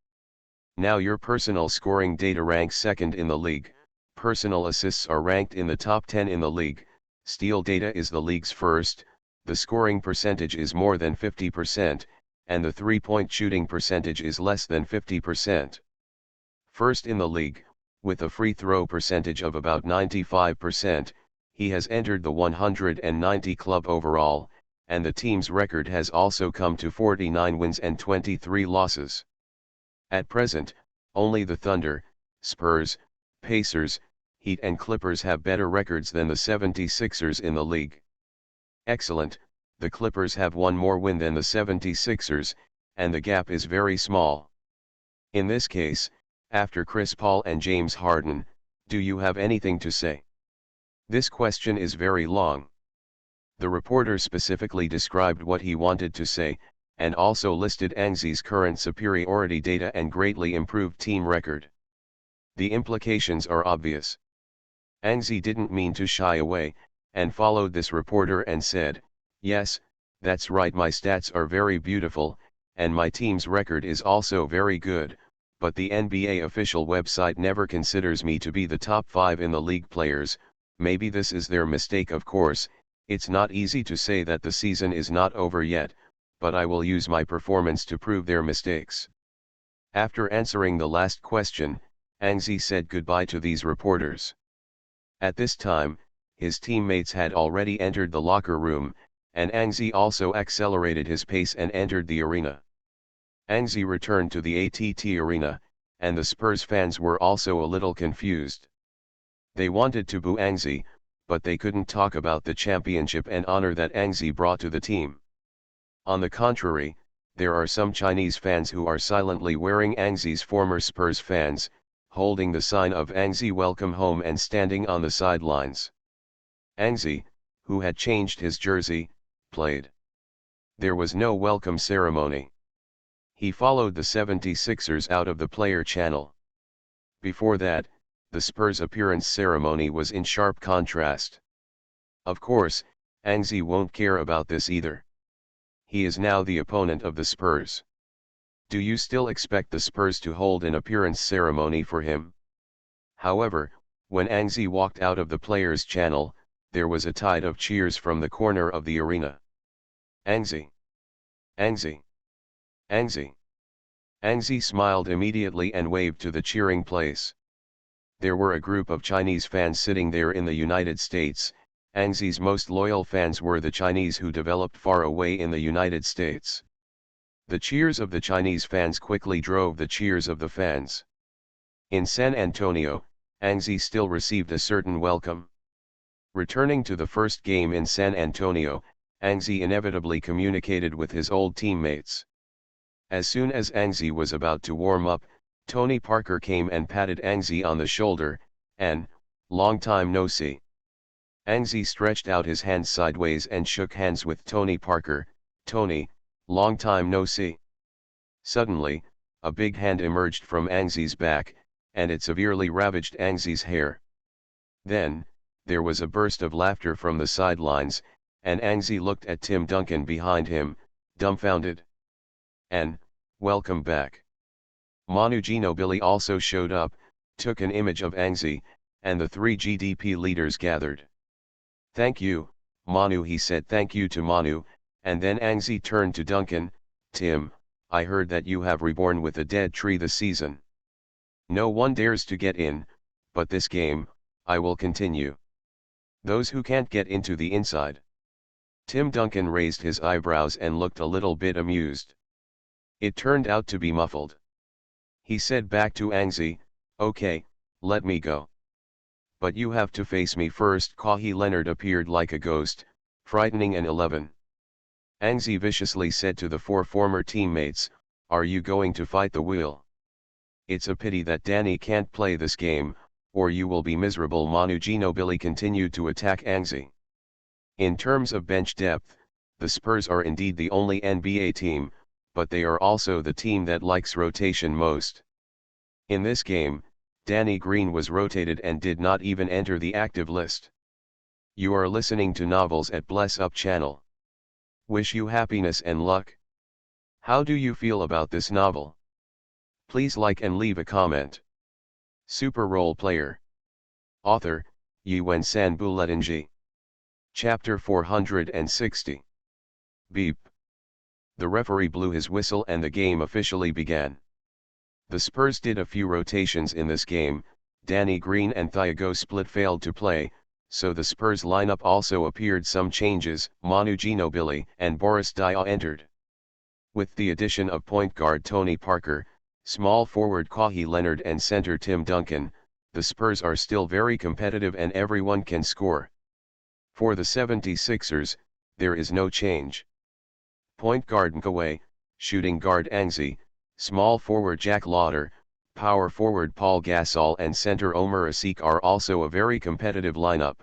Now your personal scoring data ranks 2nd in the league, personal assists are ranked in the top 10 in the league, steal data is the league's first, the scoring percentage is more than 50%, and the 3-point shooting percentage is less than 50%. First in the league, with a free throw percentage of about 95%, he has entered the 190 club overall, and the team's record has also come to 49 wins and 23 losses. At present, only the Thunder, Spurs, Pacers, Heat and Clippers have better records than the 76ers in the league. Excellent, the Clippers have one more win than the 76ers, and the gap is very small. In this case, After Chris Paul and James Harden, do you have anything to say? This question is very long. The reporter specifically described what he wanted to say, and also listed Angzi's current superiority data and greatly improved team record. The implications are obvious. Angzi didn't mean to shy away, and followed this reporter and said, "Yes, that's right, my stats are very beautiful, and my team's record is also very good, but the NBA official website never considers me to be the top 5 in the league players. Maybe this is their mistake, of course. It's not easy to say that the season is not over yet, but I will use my performance to prove their mistakes." After answering the last question, Angzi said goodbye to these reporters. At this time, his teammates had already entered the locker room, and Angzi also accelerated his pace and entered the arena. Angzi returned to the ATT arena, and the Spurs fans were also a little confused. They wanted to boo Angzi, but they couldn't talk about the championship and honor that Angzi brought to the team. On the contrary, there are some Chinese fans who are silently wearing Angzi's former Spurs fans, holding the sign of Angzi welcome home and standing on the sidelines. Angzi, who had changed his jersey, played. There was no welcome ceremony. He followed the 76ers out of the player channel. Before that, the Spurs appearance ceremony was in sharp contrast. Of course, Angzi won't care about this either. He is now the opponent of the Spurs. Do you still expect the Spurs to hold an appearance ceremony for him? However, when Angzi walked out of the players' channel, there was a tide of cheers from the corner of the arena. Angzi! Angzi! Angzi! Angzi smiled immediately and waved to the cheering place. There were a group of Chinese fans sitting there in the United States. Angzi's most loyal fans were the Chinese who developed far away in the United States. The cheers of the Chinese fans quickly drove the cheers of the fans. In San Antonio, Angzi still received a certain welcome. Returning to the first game in San Antonio, Angzi inevitably communicated with his old teammates. As soon as Angzi was about to warm up, Tony Parker came and patted Angzi on the shoulder, and, "Long time no see." Angzi stretched out his hands sideways and shook hands with Tony Parker. "Tony, long time no see." Suddenly, a big hand emerged from Angzi's back, and it severely ravaged Angzi's hair. Then, there was a burst of laughter from the sidelines, and Angzi looked at Tim Duncan behind him, dumbfounded. And, "Welcome back." Manu Ginobili also showed up, took an image of Angzi, and the three GDP leaders gathered. "Thank you, Manu," he said. "Thank you to Manu," and then Angzi turned to Duncan. "Tim, I heard that you have reborn with a dead tree this season. No one dares to get in, but this game, I will continue. Those who can't get into the inside." Tim Duncan raised his eyebrows and looked a little bit amused. It turned out to be muffled. He said back to Angzi, "Okay, let me go. But you have to face me first." Kawhi Leonard appeared like a ghost, frightening an 11. Angzi viciously said to the four former teammates, "Are you going to fight the wheel? It's a pity that Danny can't play this game, or you will be miserable." Manu Ginobili continued to attack Angzi. In terms of bench depth, the Spurs are indeed the only NBA team, but they are also the team that likes rotation most. In this game, Danny Green was rotated and did not even enter the active list. You are listening to Novels at Bless Up channel. Wish you happiness and luck. How do you feel about this novel? Please like and leave a comment. Super Role Player. Author, Yuen San Buletinji. Chapter 460. Beep. The referee blew his whistle and the game officially began. The Spurs did a few rotations in this game. Danny Green and Thiago Split failed to play, so the Spurs lineup also appeared some changes. Manu Ginobili and Boris Diaw entered. With the addition of point guard Tony Parker, small forward Kawhi Leonard and center Tim Duncan, the Spurs are still very competitive and everyone can score. For the 76ers, there is no change. Point guard Nkaway, shooting guard Angzi, small forward Jack Lauder, Power forward Paul Gasol and center Omer Asik are also a very competitive lineup.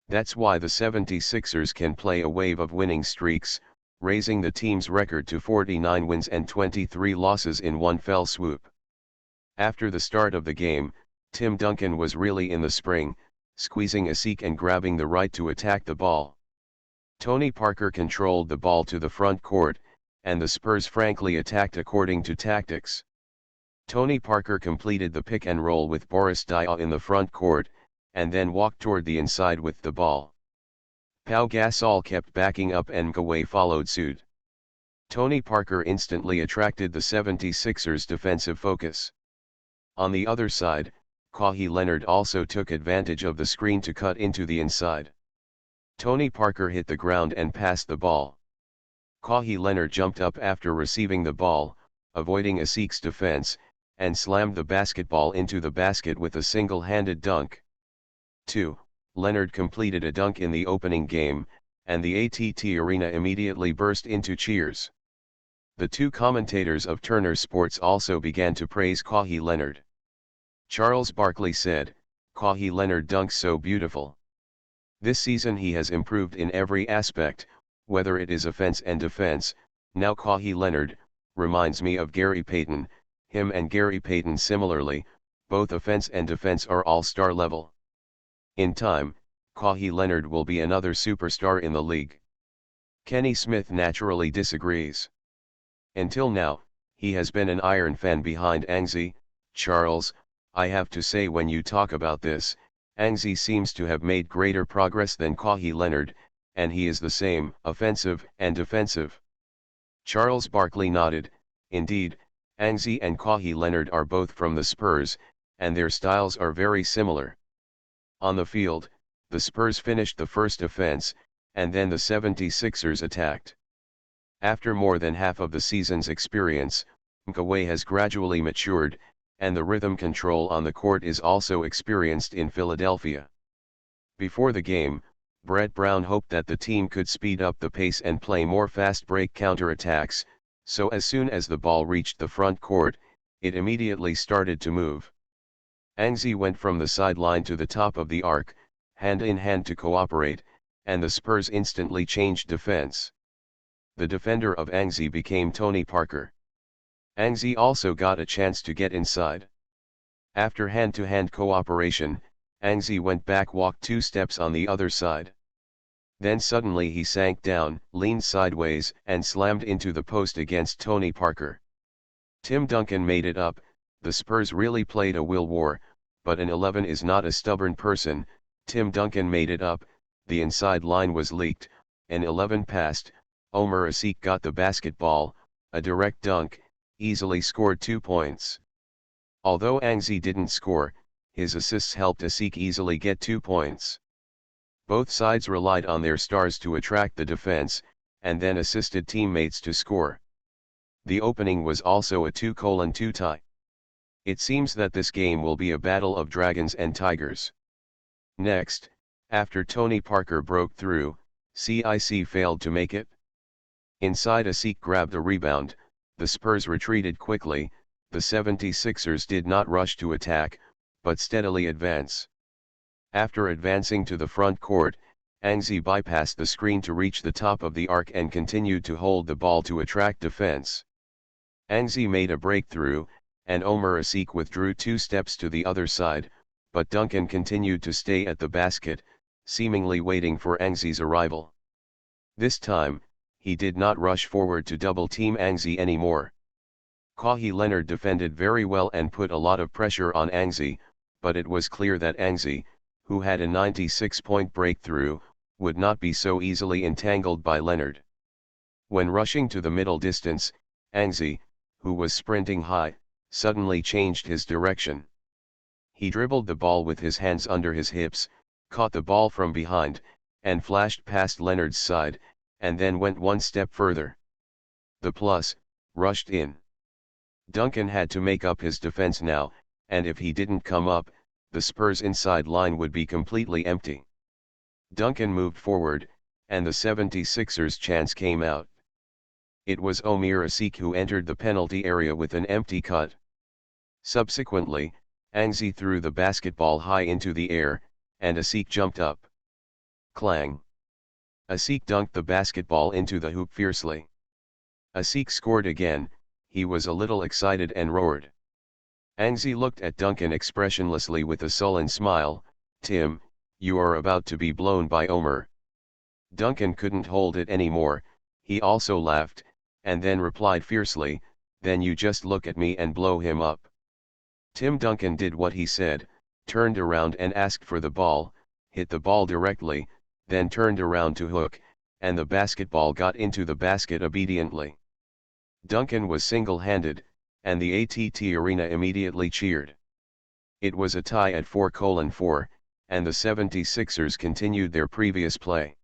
That's why the 76ers can play a wave of winning streaks, raising the team's record to 49 wins and 23 losses in one fell swoop. After the start of the game, Tim Duncan was really in the spring, squeezing Asik and grabbing the right to attack the ball. Tony Parker controlled the ball to the front court, and the Spurs frankly attacked according to tactics. Tony Parker completed the pick and roll with Boris Diaw in the front court, and then walked toward the inside with the ball. Pau Gasol kept backing up and Kawhi followed suit. Tony Parker instantly attracted the 76ers' defensive focus. On the other side, Kawhi Leonard also took advantage of the screen to cut into the inside. Tony Parker hit the ground and passed the ball. Kawhi Leonard jumped up after receiving the ball, avoiding Asik's defense, and slammed the basketball into the basket with a single-handed dunk. 2. Leonard completed a dunk in the opening game, and the AT&T Arena immediately burst into cheers. The two commentators of Turner Sports also began to praise Kawhi Leonard. Charles Barkley said, "Kawhi Leonard dunks so beautiful. This season he has improved in every aspect, whether it is offense and defense. Now Kawhi Leonard reminds me of Gary Payton. Him and Gary Payton similarly, both offense and defense are all-star level. In time, Kawhi Leonard will be another superstar in the league." Kenny Smith naturally disagrees. "Until now, he has been an iron fan behind Angzi. Charles, I have to say when you talk about this, Angzi seems to have made greater progress than Kawhi Leonard, and he is the same, offensive and defensive." Charles Barkley nodded, "Indeed, Angzi and Kawhi Leonard are both from the Spurs, and their styles are very similar." On the field, the Spurs finished the first offense, and then the 76ers attacked. After more than half of the season's experience, Kawhi has gradually matured, and the rhythm control on the court is also experienced in Philadelphia. Before the game, Brett Brown hoped that the team could speed up the pace and play more fast break counterattacks, so as soon as the ball reached the front court, it immediately started to move. Angzi went from the sideline to the top of the arc, hand in hand to cooperate, and the Spurs instantly changed defense. The defender of Angzi became Tony Parker. Angzi also got a chance to get inside. After hand-to-hand cooperation, Angzi went back, walked 2 steps on the other side. Then suddenly he sank down, leaned sideways, and slammed into the post against Tony Parker. Tim Duncan made it up. The Spurs really played a will war, but an 11 is not a stubborn person. Tim Duncan made it up. The inside line was leaked, an 11 passed, Omer Asik got the basketball, a direct dunk, easily scored 2 points. Although Angzi didn't score, his assists helped Asik easily get 2 points. Both sides relied on their stars to attract the defense, and then assisted teammates to score. The opening was also a 2-2 tie. It seems that this game will be a battle of dragons and tigers. Next, after Tony Parker broke through, CIC failed to make it. Inside, Asik grabbed a rebound, the Spurs retreated quickly. The 76ers did not rush to attack, but steadily advance. After advancing to the front court, Angzi bypassed the screen to reach the top of the arc and continued to hold the ball to attract defense. Angzi made a breakthrough, and Omer Asik withdrew 2 steps to the other side, but Duncan continued to stay at the basket, seemingly waiting for Angzi's arrival. This time, he did not rush forward to double-team Angzi anymore. Kawhi Leonard defended very well and put a lot of pressure on Angzi, but it was clear that Angzi, who had a 96-point breakthrough, would not be so easily entangled by Leonard. When rushing to the middle distance, Angzi, who was sprinting high, suddenly changed his direction. He dribbled the ball with his hands under his hips, caught the ball from behind, and flashed past Leonard's side, and then went 1 step further. The plus, rushed in. Duncan had to make up his defense now, and if he didn't come up, the Spurs' inside line would be completely empty. Duncan moved forward, and the 76ers' chance came out. It was Omer Asik who entered the penalty area with an empty cut. Subsequently, Angzi threw the basketball high into the air, and Asik jumped up. Clang! Asik dunked the basketball into the hoop fiercely. Asik scored again. He was a little excited and roared. Angzi looked at Duncan expressionlessly with a sullen smile. "Tim, you are about to be blown by Omer." Duncan couldn't hold it anymore. He also laughed, and then replied fiercely, "Then you just look at me and blow him up." Tim Duncan did what he said, turned around and asked for the ball, hit the ball directly, then turned around to hook, and the basketball got into the basket obediently. Duncan was single-handed, and the ATT arena immediately cheered. It was a tie at 4-4, and the 76ers continued their previous play.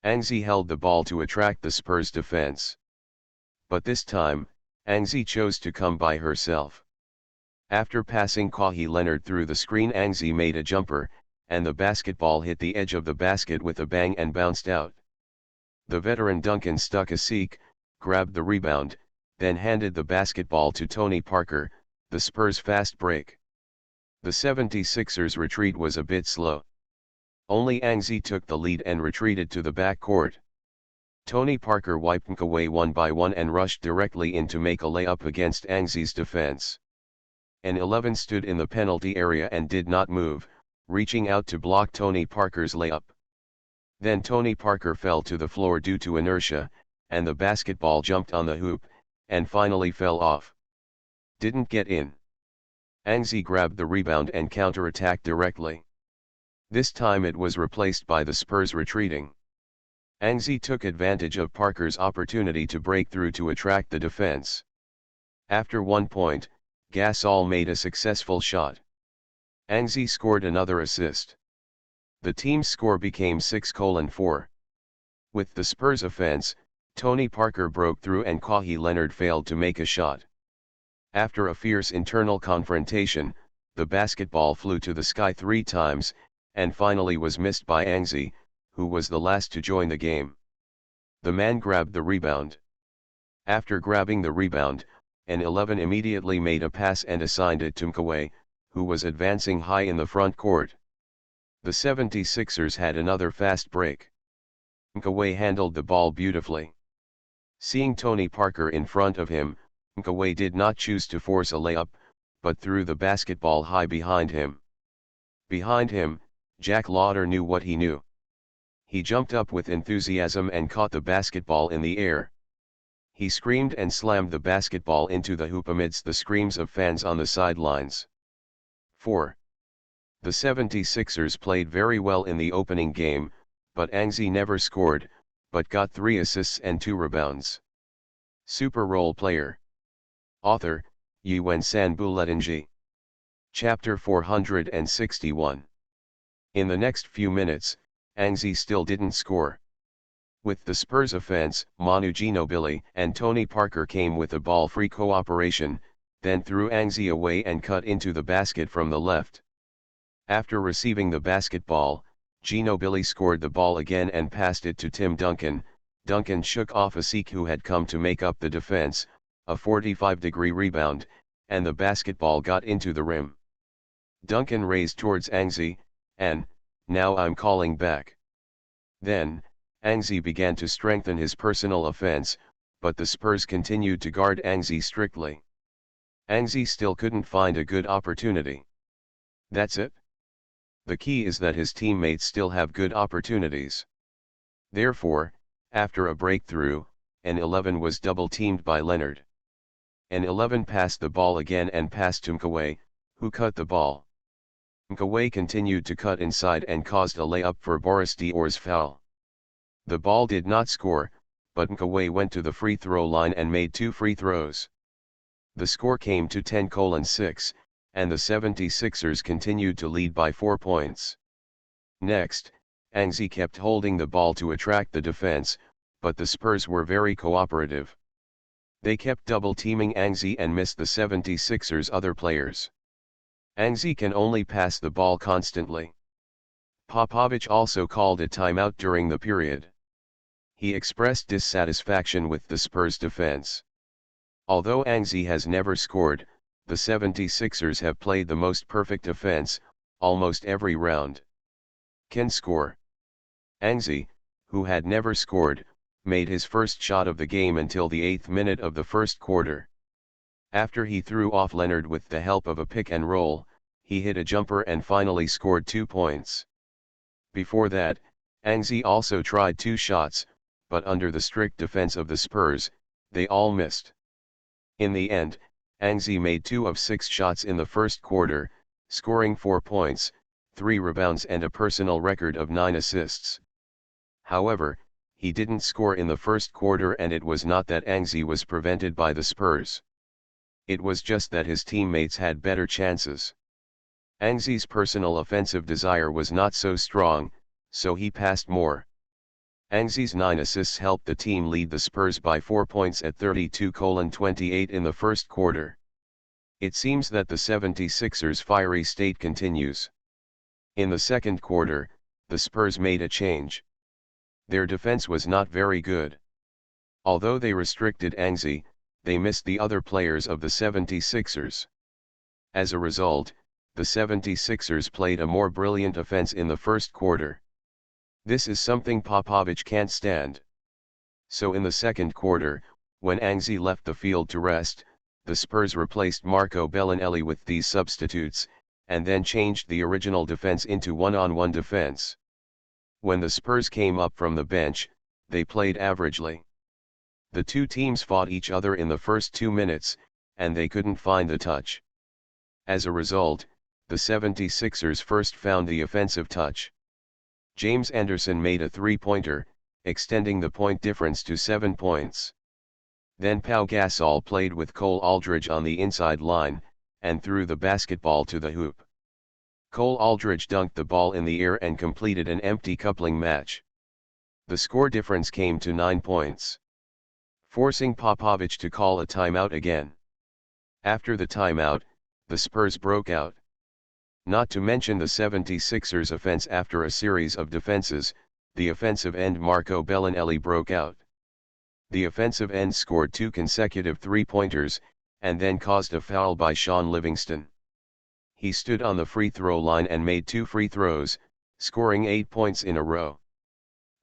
Angzi held the ball to attract the Spurs' defense. But this time, Angzi chose to come by herself. After passing Kawhi Leonard through the screen, Angzi made a jumper, and the basketball hit the edge of the basket with a bang and bounced out. The veteran Duncan stuck Asik, grabbed the rebound, then handed the basketball to Tony Parker, the Spurs' fast break. The 76ers' retreat was a bit slow. Only Angzi took the lead and retreated to the backcourt. Tony Parker wiped away one by one and rushed directly in to make a layup against Angzi's defense. An 11 stood in the penalty area and did not move, reaching out to block Tony Parker's layup. Then Tony Parker fell to the floor due to inertia, and the basketball jumped on the hoop, and finally fell off. Didn't get in. Angzi grabbed the rebound and counterattacked directly. This time it was replaced by the Spurs retreating. Angzi took advantage of Parker's opportunity to break through to attract the defense. After 1 point, Gasol made a successful shot. Angzi scored another assist. The team's score became 6-4. With the Spurs offense, Tony Parker broke through and Kawhi Leonard failed to make a shot. After a fierce internal confrontation, the basketball flew to the sky 3 times, and finally was missed by Angzi, who was the last to join the game. The man grabbed the rebound. After grabbing the rebound, an 11 immediately made a pass and assigned it to Mkaway, who was advancing high in the front court. The 76ers had another fast break. Mkaway handled the ball beautifully. Seeing Tony Parker in front of him, Mkaway did not choose to force a layup, but threw the basketball high behind him. Behind him, Jack Lauder knew what he knew. He jumped up with enthusiasm and caught the basketball in the air. He screamed and slammed the basketball into the hoop amidst the screams of fans on the sidelines. 4. The 76ers played very well in the opening game, but Angzi never scored, but got 3 assists and 2 rebounds. Super Role Player. Author, Yuen Sanbuletinji. Chapter 461. In the next few minutes, Angzi still didn't score. With the Spurs offense, Manu Ginobili and Tony Parker came with a ball-free cooperation, then threw Angzi away and cut into the basket from the left. After receiving the basketball, Ginobili scored the ball again and passed it to Tim Duncan. Duncan shook off Asik, who had come to make up the defense, a 45-degree rebound, and the basketball got into the rim. Duncan raised towards Angzi, and, "Now I'm calling back." Then, Angzi began to strengthen his personal offense, but the Spurs continued to guard Angzi strictly. Angzi still couldn't find a good opportunity. That's it. The key is that his teammates still have good opportunities. Therefore, after a breakthrough, an 11 was double-teamed by Leonard. An 11 passed the ball again and passed to Mkaway, who cut the ball. Mkaway continued to cut inside and caused a layup for Boris Diaw's foul. The ball did not score, but Mkaway went to the free throw line and made 2 free throws. The score came to 10-6, and the 76ers continued to lead by 4 points. Next, Angzi kept holding the ball to attract the defense, but the Spurs were very cooperative. They kept double-teaming Angzi and missed the 76ers' other players. Angzi can only pass the ball constantly. Popovich also called a timeout during the period. He expressed dissatisfaction with the Spurs' defense. Although Angzi has never scored, the 76ers have played the most perfect offense, almost every round. Can score. Anzi, who had never scored, made his first shot of the game until the 8th minute of the first quarter. After he threw off Leonard with the help of a pick and roll, he hit a jumper and finally scored 2 points. Before that, Anzi also tried 2 shots, but under the strict defense of the Spurs, they all missed. In the end, Anzi made 2 of 6 shots in the first quarter, scoring 4 points, 3 rebounds and a personal record of 9 assists. However, he didn't score in the first quarter, and it was not that Anzi was prevented by the Spurs. It was just that his teammates had better chances. Anzi's personal offensive desire was not so strong, so he passed more. Anzi's 9 assists helped the team lead the Spurs by 4 points at 32-28 in the first quarter. It seems that the 76ers' fiery state continues. In the second quarter, the Spurs made a change. Their defense was not very good. Although they restricted Anzi, they missed the other players of the 76ers. As a result, the 76ers played a more brilliant offense in the first quarter. This is something Popovich can't stand. So in the second quarter, when Anzi left the field to rest, the Spurs replaced Marco Bellinelli with these substitutes, and then changed the original defense into one-on-one defense. When the Spurs came up from the bench, they played averagely. The two teams fought each other in the first 2 minutes, and they couldn't find the touch. As a result, the 76ers first found the offensive touch. James Anderson made a 3-pointer, extending the point difference to 7 points. Then Pau Gasol played with Cole Aldridge on the inside line, and threw the basketball to the hoop. Cole Aldridge dunked the ball in the air and completed an empty coupling match. The score difference came to 9 points, forcing Popovich to call a timeout again. After the timeout, the Spurs broke out. Not to mention the 76ers' offense. After a series of defenses, the offensive end Marco Bellinelli broke out. The offensive end scored 2 consecutive 3-pointers, and then caused a foul by Sean Livingston. He stood on the free throw line and made 2 free throws, scoring 8 points in a row.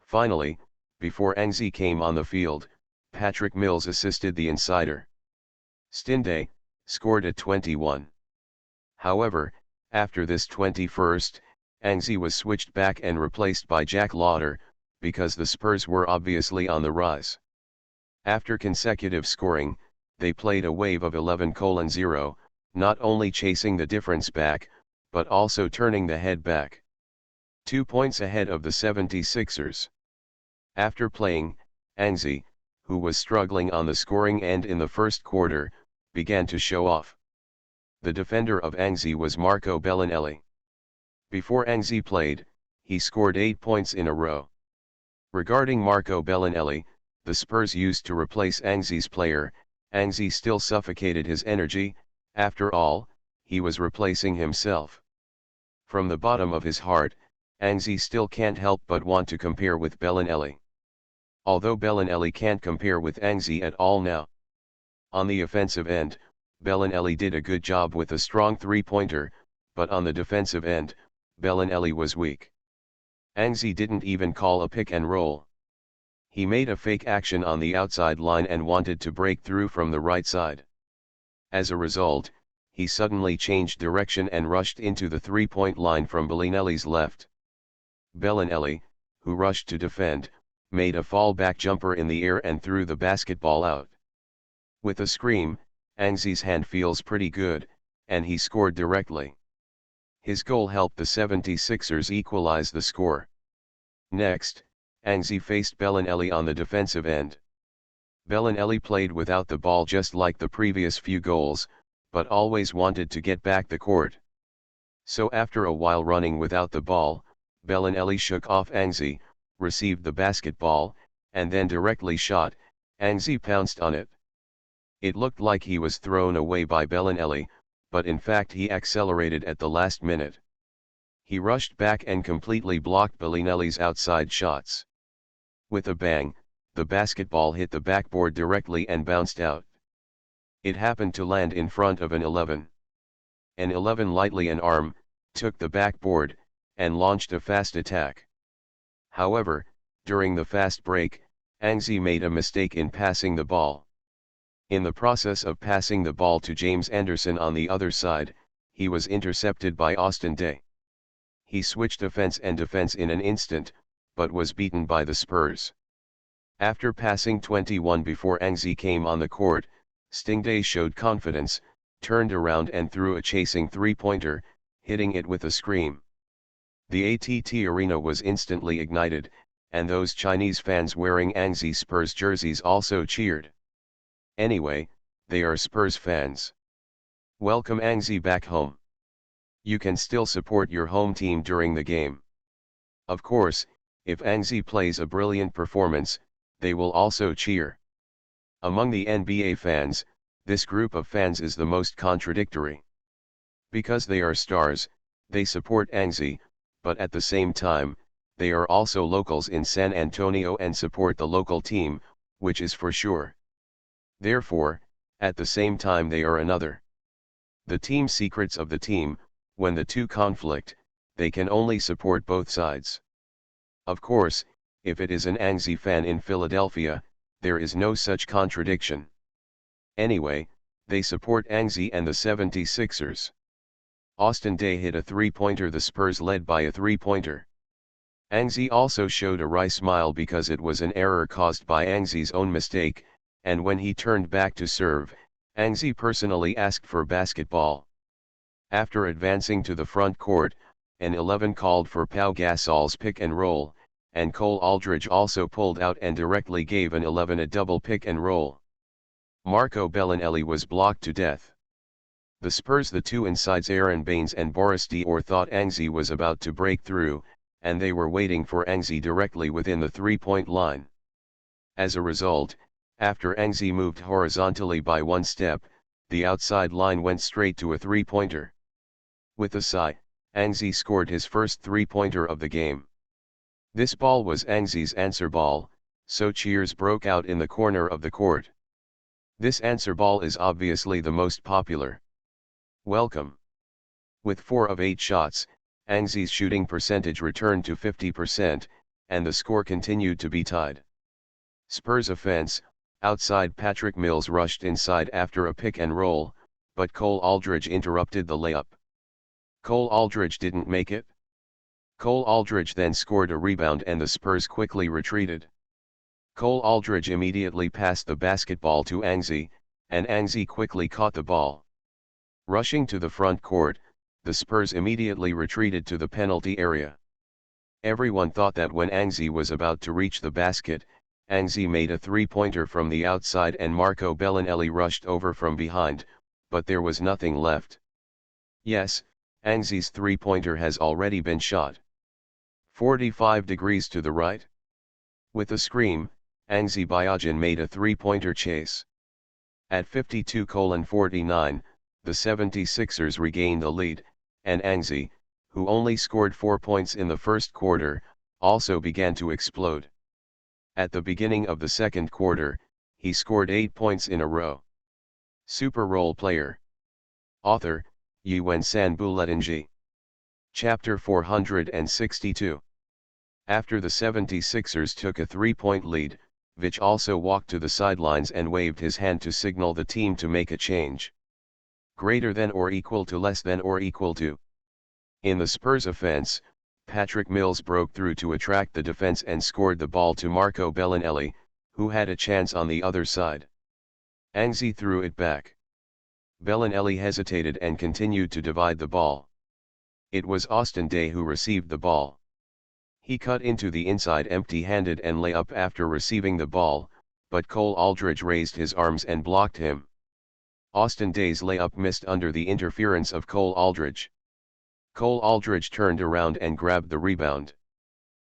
Finally, before Anzi came on the field, Patrick Mills assisted the insider. Stinde scored at 21. However, after this 21st, Anzi was switched back and replaced by Jack Lauder, because the Spurs were obviously on the rise. After consecutive scoring, they played a wave of 11-0, not only chasing the difference back, but also turning the head back. 2 points ahead of the 76ers. After playing, Anzi, who was struggling on the scoring end in the first quarter, began to show off. The defender of Anzi was Marco Bellinelli. Before Anzi played, he scored 8 points in a row. Regarding Marco Bellinelli, the Spurs used to replace Anzi's player. Anzi still suffocated his energy. After all, he was replacing himself. From the bottom of his heart, Anzi still can't help but want to compare with Bellinelli. Although Bellinelli can't compare with Anzi at all now. On the offensive end, Bellinelli did a good job with a strong 3-pointer, but on the defensive end, Bellinelli was weak. Anzi didn't even call a pick and roll. He made a fake action on the outside line and wanted to break through from the right side. As a result, he suddenly changed direction and rushed into the 3-point line from Bellinelli's left. Bellinelli, who rushed to defend, made a fallback jumper in the air and threw the basketball out. With a scream, Anzi's hand feels pretty good, and he scored directly. His goal helped the 76ers equalize the score. Next, Anzi faced Bellinelli on the defensive end. Bellinelli played without the ball just like the previous few goals, but always wanted to get back the court. So after a while running without the ball, Bellinelli shook off Anzi, received the basketball, and then directly shot. Anzi pounced on it. It looked like he was thrown away by Bellinelli, but in fact he accelerated at the last minute. He rushed back and completely blocked Bellinelli's outside shots. With a bang, the basketball hit the backboard directly and bounced out. It happened to land in front of an 11. An 11 lightly an arm, took the backboard, and launched a fast attack. However, during the fast break, Angzi made a mistake in passing the ball. In the process of passing the ball to James Anderson on the other side, he was intercepted by Austin Day. He switched offense and defense in an instant, but was beaten by the Spurs. After passing 21 before Angzi came on the court, Stingday showed confidence, turned around and threw a chasing three-pointer, hitting it with a scream. The ATT arena was instantly ignited, and those Chinese fans wearing Angzi Spurs jerseys also cheered. Anyway, they are Spurs fans. Welcome Angzi back home. You can still support your home team during the game. Of course, if Angzi plays a brilliant performance, they will also cheer. Among the NBA fans, this group of fans is the most contradictory. Because they are stars, they support Angzi, but at the same time, they are also locals in San Antonio and support the local team, which is for sure. Therefore, at the same time they are another. The team secrets of the team, when the two conflict, they can only support both sides. Of course, if it is an Angzi fan in Philadelphia, there is no such contradiction. Anyway, they support Angzi and the 76ers. Austin Day hit a three-pointer, the Spurs led by a three-pointer. Angzi also showed a wry smile because it was an error caused by Angzi's own mistake, and when he turned back to serve, Angzi personally asked for basketball. After advancing to the front court, an 11 called for Pau Gasol's pick and roll, and Cole Aldridge also pulled out and directly gave an 11 a double pick and roll. Marco Bellinelli was blocked to death. The Spurs, the two insides Aaron Baines and Boris Diaw, thought Angzi was about to break through, and they were waiting for Angzi directly within the three-point line. As a result, after Angzi moved horizontally by one step, the outside line went straight to a three-pointer. With a sigh, Angzi scored his first three-pointer of the game. This ball was Angzi's answer ball, so cheers broke out in the corner of the court. This answer ball is obviously the most popular. Welcome. With 4 of 8 shots, Angzi's shooting percentage returned to 50%, and the score continued to be tied. Spurs offense, outside Patrick Mills rushed inside after a pick and roll, but Cole Aldridge interrupted the layup. Cole Aldridge didn't make it. Cole Aldridge then scored a rebound and the Spurs quickly retreated. Cole Aldridge immediately passed the basketball to Angzi, and Angzi quickly caught the ball. Rushing to the front court, the Spurs immediately retreated to the penalty area. Everyone thought that when Angzi was about to reach the basket, Angzi made a three-pointer from the outside and Marco Bellinelli rushed over from behind, but there was nothing left. Yes, Angzi's three-pointer has already been shot. 45 degrees to the right. With a scream, Angzi Byajan made a three-pointer chase. At 52:49, the 76ers regained the lead, and Angzi, who only scored 4 points in the first quarter, also began to explode. At the beginning of the second quarter, he scored 8 points in a row. Super Role Player. Author, Yuen San Buletinji. Chapter 462. After the 76ers took a 3-point lead, Vich also walked to the sidelines and waved his hand to signal the team to make a change. Greater than or equal to, less than or equal to. In the Spurs offense, Patrick Mills broke through to attract the defense and scored the ball to Marco Bellinelli, who had a chance on the other side. Angzi threw it back. Bellinelli hesitated and continued to divide the ball. It was Austin Day who received the ball. He cut into the inside empty-handed and lay up after receiving the ball, but Cole Aldridge raised his arms and blocked him. Austin Day's layup missed under the interference of Cole Aldridge. Cole Aldridge turned around and grabbed the rebound.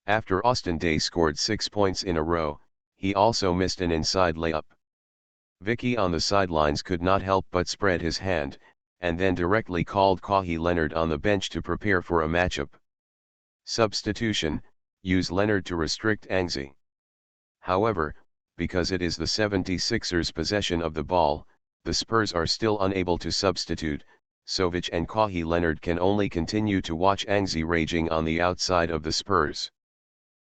After Austin Day scored 6 points in a row, he also missed an inside layup. Vicky on the sidelines could not help but spread his hand, and then directly called Kawhi Leonard on the bench to prepare for a matchup. Substitution: use Leonard to restrict Angzi. However, because it is the 76ers' possession of the ball, the Spurs are still unable to substitute, Sovic and Kawhi Leonard can only continue to watch Anzi raging on the outside of the Spurs.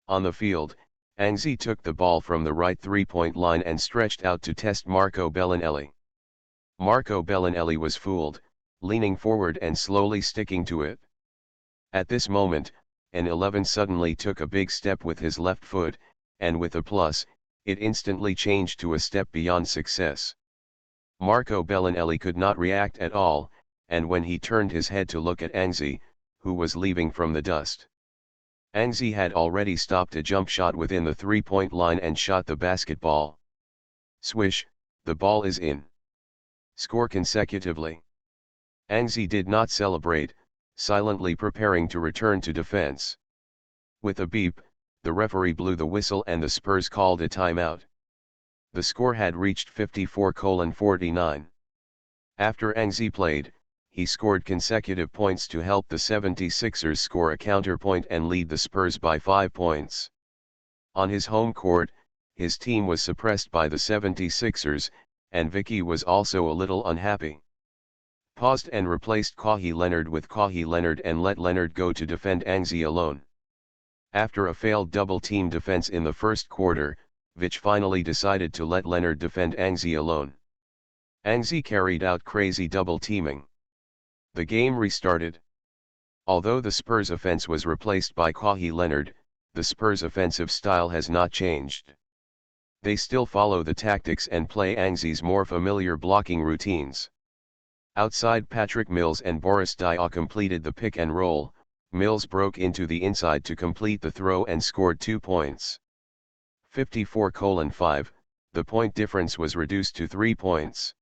On the field, Anzi took the ball from the right three-point line and stretched out to test Marco Bellinelli. Marco Bellinelli was fooled, leaning forward and slowly sticking to it. At this moment, an 11 suddenly took a big step with his left foot, and with a plus, it instantly changed to a step beyond success. Marco Bellinelli could not react at all, and when he turned his head to look at Anzi, who was leaving from the dust. Anzi had already stopped a jump shot within the three-point line and shot the basketball. Swish, the ball is in. Score consecutively. Anzi did not celebrate, silently preparing to return to defense. With a beep, the referee blew the whistle and the Spurs called a timeout. The score had reached 54-49. After Anzi played, he scored consecutive points to help the 76ers score a counterpoint and lead the Spurs by 5 points. On his home court, his team was suppressed by the 76ers, and Vicky was also a little unhappy. Paused and replaced Kawhi Leonard with Kawhi Leonard and let Leonard go to defend Anzi alone. After a failed double-team defense in the first quarter, Vic finally decided to let Leonard defend Anzi alone. Anzi carried out crazy double-teaming. The game restarted. Although the Spurs offense was replaced by Kawhi Leonard, the Spurs offensive style has not changed. They still follow the tactics and play Anzi's more familiar blocking routines. Outside Patrick Mills and Boris Diaw completed the pick and roll, Mills broke into the inside to complete the throw and scored 2 points. 54-5, the point difference was reduced to 3 points.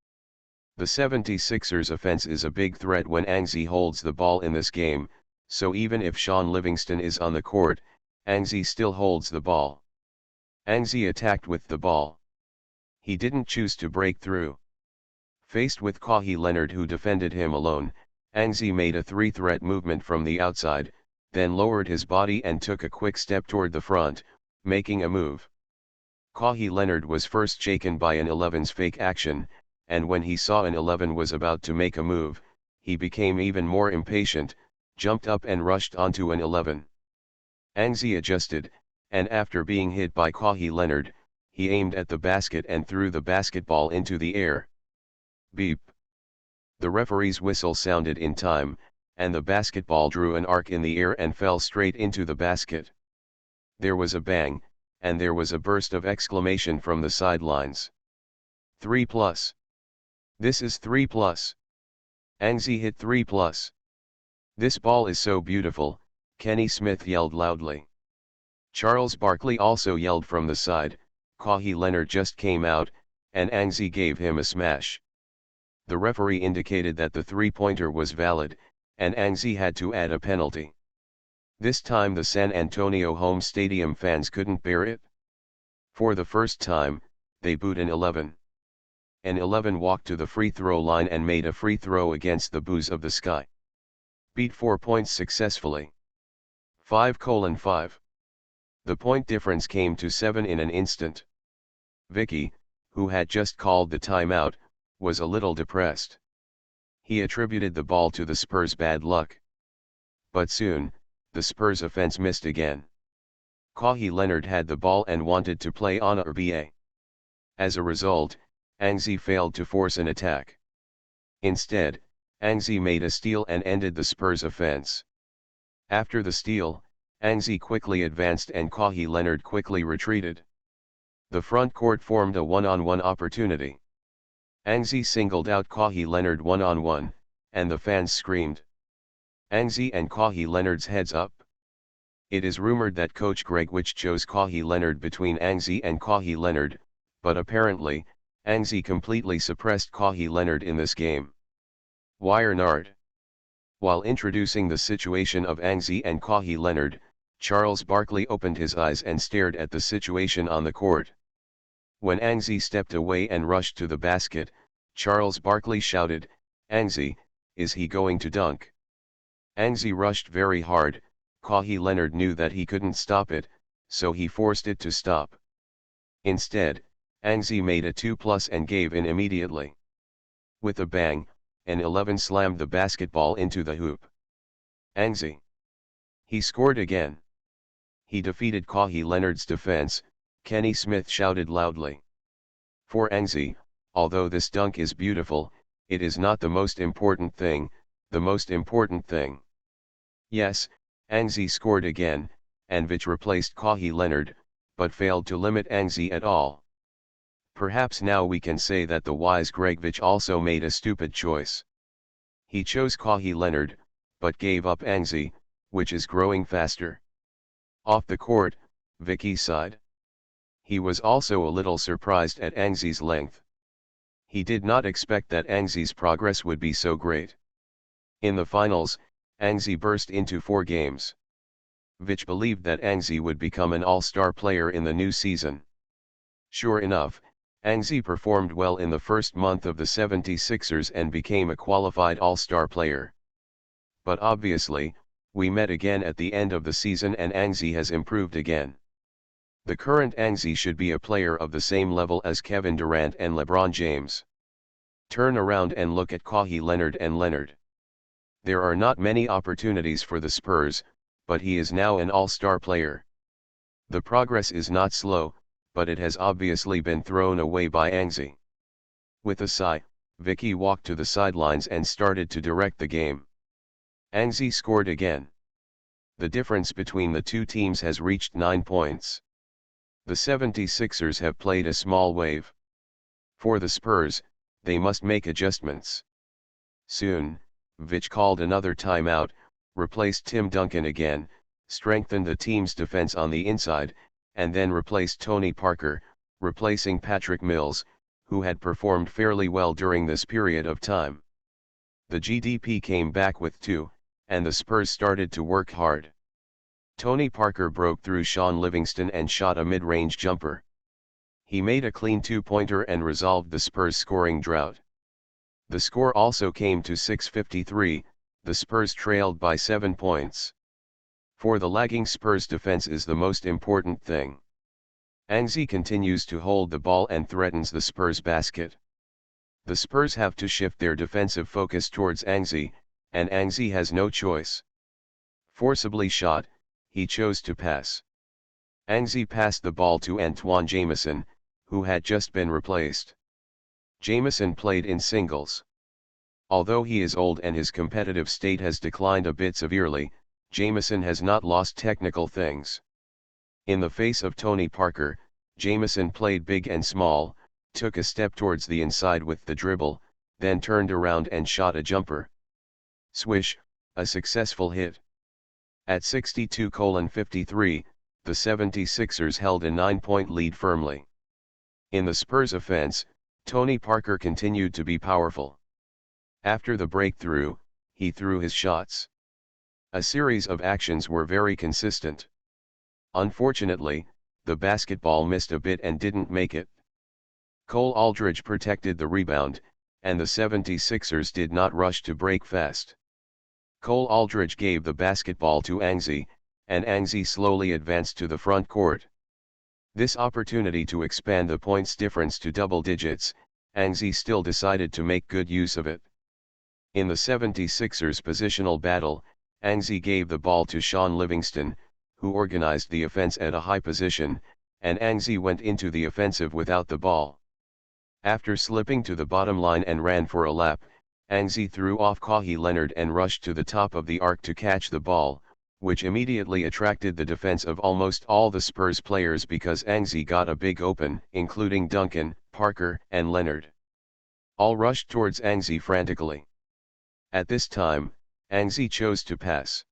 The 76ers offense is a big threat when Anzi holds the ball in this game, so even if Sean Livingston is on the court, Anzi still holds the ball. Anzi attacked with the ball. He didn't choose to break through. Faced with Kawhi Leonard who defended him alone, Anzi made a three-threat movement from the outside, then lowered his body and took a quick step toward the front, making a move. Kawhi Leonard was first shaken by an 11's fake action, and when he saw an 11 was about to make a move, he became even more impatient, jumped up and rushed onto an 11. Anzi adjusted, and after being hit by Kawhi Leonard, he aimed at the basket and threw the basketball into the air. Beep. The referee's whistle sounded in time, and the basketball drew an arc in the air and fell straight into the basket. There was a bang, and there was a burst of exclamation from the sidelines. 3+. This is 3+. Anzi hit 3+. This ball is so beautiful, Kenny Smith yelled loudly. Charles Barkley also yelled from the side, Kawhi Leonard just came out, and Anzi gave him a smash. The referee indicated that the three-pointer was valid, and Anzi had to add a penalty. This time the San Antonio home stadium fans couldn't bear it. For the first time, they booed an 11. An 11 walked to the free throw line and made a free throw against the boos of the sky. Beat 4 points successfully. 5:5. The point difference came to 7 in an instant. Vicky, who had just called the timeout, was a little depressed. He attributed the ball to the Spurs' bad luck. But soon, the Spurs' offense missed again. Kawhi Leonard had the ball and wanted to play on a RBA. As a result, Anzi failed to force an attack. Instead, Anzi made a steal and ended the Spurs' offense. After the steal, Anzi quickly advanced and Kawhi Leonard quickly retreated. The front court formed a one-on-one opportunity. Anzi singled out Kawhi Leonard one-on-one, and the fans screamed. Anzi and Kawhi Leonard's heads up. It is rumored that coach Greg Wich chose Kawhi Leonard between Anzi and Kawhi Leonard, but apparently, Anzi completely suppressed Kawhi Leonard in this game. Wire Nard. While introducing the situation of Anzi and Kawhi Leonard, Charles Barkley opened his eyes and stared at the situation on the court. When Anzi stepped away and rushed to the basket, Charles Barkley shouted, "Anzi, is he going to dunk?" Anzi rushed very hard. Kawhi Leonard knew that he couldn't stop it, so he forced it to stop. Instead, Anzi made a 2+ and gave in immediately. With a bang, an 11 slammed the basketball into the hoop. Angzi. He scored again. He defeated Kawhi Leonard's defense, Kenny Smith shouted loudly. For Angzi, although this dunk is beautiful, it is not the most important thing, the most important thing. Yes, Angzi scored again, and Vich replaced Kawhi Leonard, but failed to limit Angzi at all. Perhaps now we can say that the wise Greg Vich also made a stupid choice. He chose Kawhi Leonard, but gave up Angzi, which is growing faster. Off the court, Vicky sighed. He was also a little surprised at Angzi's length. He did not expect that Angzi's progress would be so great. In the finals, Angzi burst into 4 games. Vich believed that Angzi would become an all-star player in the new season. Sure enough, Angzi performed well in the first month of the 76ers and became a qualified all-star player. But obviously, we met again at the end of the season and Angzi has improved again. The current Angzi should be a player of the same level as Kevin Durant and LeBron James. Turn around and look at Kawhi Leonard and Leonard. There are not many opportunities for the Spurs, but he is now an all-star player. The progress is not slow, but it has obviously been thrown away by Angzi. With a sigh, Vicky walked to the sidelines and started to direct the game. Angzi scored again. The difference between the two teams has reached 9 points. The 76ers have played a small wave. For the Spurs, they must make adjustments. Soon, Vich called another timeout, replaced Tim Duncan again, strengthened the team's defense on the inside, and then replaced Tony Parker, replacing Patrick Mills, who had performed fairly well during this period of time. The GDP came back with 2, and the Spurs started to work hard. Tony Parker broke through Sean Livingston and shot a mid-range jumper. He made a clean 2-pointer and resolved the Spurs' scoring drought. The score also came to 6:53, the Spurs trailed by 7 points. For the lagging Spurs, defense is the most important thing. Angzi continues to hold the ball and threatens the Spurs basket. The Spurs have to shift their defensive focus towards Angzi, and Angzi has no choice. Forcibly shot, he chose to pass. Angzi passed the ball to Antoine Jamison, who had just been replaced. Jamison played in singles. Although he is old and his competitive state has declined a bit severely, Jamison has not lost technical things. In the face of Tony Parker, Jamison played big and small, took a step towards the inside with the dribble, then turned around and shot a jumper. Swish, a successful hit. At 62:53, the 76ers held a 9-point lead firmly. In the Spurs offense, Tony Parker continued to be powerful. After the breakthrough, he threw his shots. A series of actions were very consistent. Unfortunately, the basketball missed a bit and didn't make it. Cole Aldridge protected the rebound, and the 76ers did not rush to break fast. Cole Aldridge gave the basketball to Angzi, and Angzi slowly advanced to the front court. This opportunity to expand the points difference to double digits, Angzi still decided to make good use of it. In the 76ers positional battle, Angzi gave the ball to Sean Livingston, who organized the offense at a high position, and Angzi went into the offensive without the ball. After slipping to the bottom line and ran for a lap, Angzi threw off Kawhi Leonard and rushed to the top of the arc to catch the ball, which immediately attracted the defense of almost all the Spurs players because Angzi got a big open, including Duncan, Parker, and Leonard. All rushed towards Angzi frantically. At this time, Angzi chose to pass.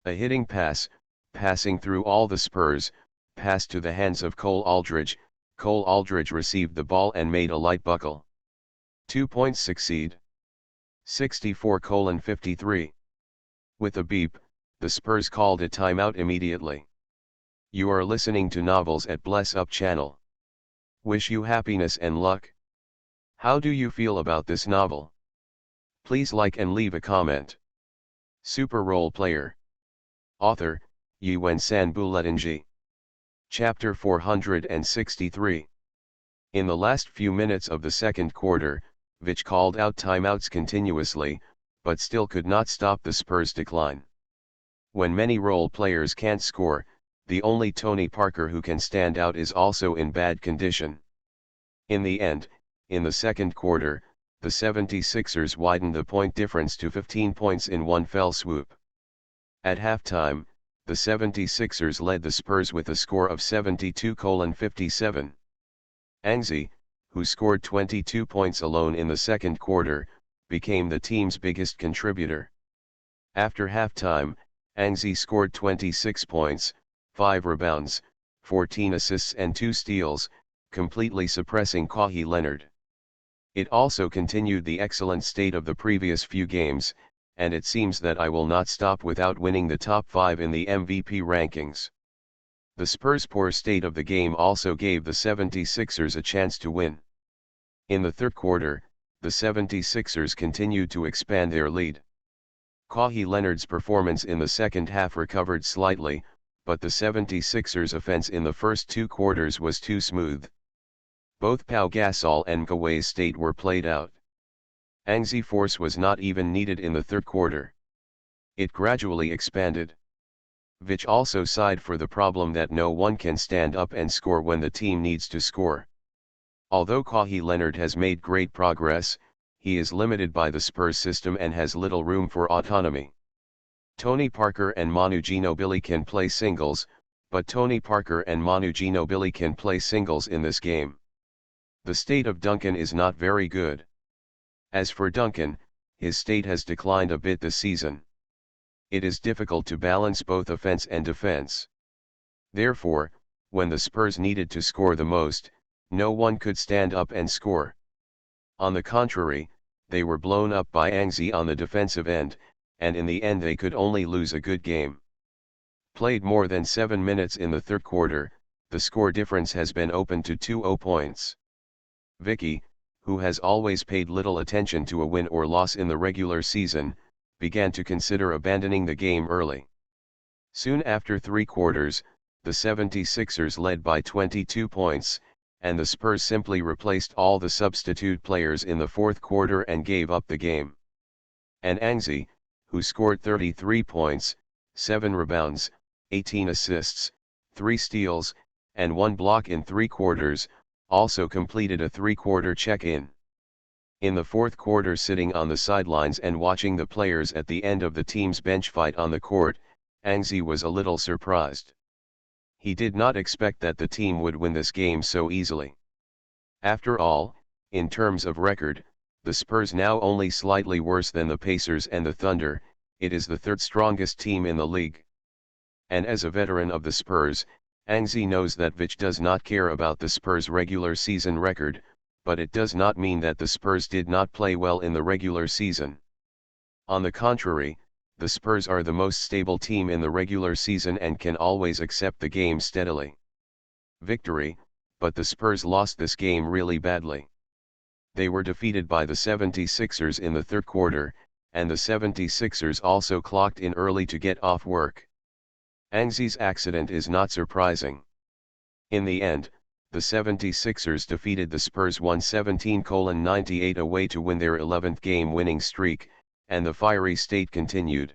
A hitting pass, passing through all the Spurs, passed to the hands of Cole Aldridge. Cole Aldridge received the ball and made a light buckle. 2 points succeed. 64:53. With a beep, the Spurs called a timeout immediately. You are listening to Novels at Bless Up channel. Wish you happiness and luck. How do you feel about this novel? Please like and leave a comment. Super Role Player. Author, Yuen Sanbuletnji. Chapter 463. In the last few minutes of the second quarter, Vich called out timeouts continuously, but still could not stop the Spurs' decline. When many role players can't score, the only Tony Parker who can stand out is also in bad condition. In the end, in the second quarter, the 76ers widened the point difference to 15 points in one fell swoop. At halftime, the 76ers led the Spurs with a score of 72-57. Anzi, who scored 22 points alone in the second quarter, became the team's biggest contributor. After halftime, Anzi scored 26 points, 5 rebounds, 14 assists and 2 steals, completely suppressing Kawhi Leonard. It also continued the excellent state of the previous few games, and it seems that I will not stop without winning the top 5 in the MVP rankings. The Spurs' poor state of the game also gave the 76ers a chance to win. In the third quarter, the 76ers continued to expand their lead. Kawhi Leonard's performance in the second half recovered slightly, but the 76ers' offense in the first two quarters was too smooth. Both Pau Gasol and Kawhi's state were played out. Anzi force was not even needed in the third quarter. It gradually expanded. Vich also sighed for the problem that no one can stand up and score when the team needs to score. Although Kawhi Leonard has made great progress, he is limited by the Spurs system and has little room for autonomy. Tony Parker and Manu Ginobili can play singles, but Tony Parker and Manu Ginobili can play singles in this game. The state of Duncan is not very good. As for Duncan, his state has declined a bit this season. It is difficult to balance both offense and defense. Therefore, when the Spurs needed to score the most, no one could stand up and score. On the contrary, they were blown up by Anzi on the defensive end, and in the end they could only lose a good game. Played more than 7 minutes in the third quarter, the score difference has been opened to 2 points. Vicky, who has always paid little attention to a win or loss in the regular season, began to consider abandoning the game early. Soon after 3 quarters, the 76ers led by 22 points, and the Spurs simply replaced all the substitute players in the fourth quarter and gave up the game. And Anzi, who scored 33 points, 7 rebounds, 18 assists, 3 steals, and 1 block in 3 quarters, also completed a 3-quarter check-in. In the fourth quarter, sitting on the sidelines and watching the players at the end of the team's bench fight on the court, Anzi was a little surprised. He did not expect that the team would win this game so easily. After all, in terms of record, the Spurs now only slightly worse than the Pacers and the Thunder, it is the third strongest team in the league. And as a veteran of the Spurs, Anzi knows that Vich does not care about the Spurs' regular season record, but it does not mean that the Spurs did not play well in the regular season. On the contrary, the Spurs are the most stable team in the regular season and can always accept the game steadily. Victory, but the Spurs lost this game really badly. They were defeated by the 76ers in the third quarter, and the 76ers also clocked in early to get off work. Anzi's accident is not surprising. In the end, the 76ers defeated the Spurs 117-98 away to win their 11th game winning streak, and the fiery state continued.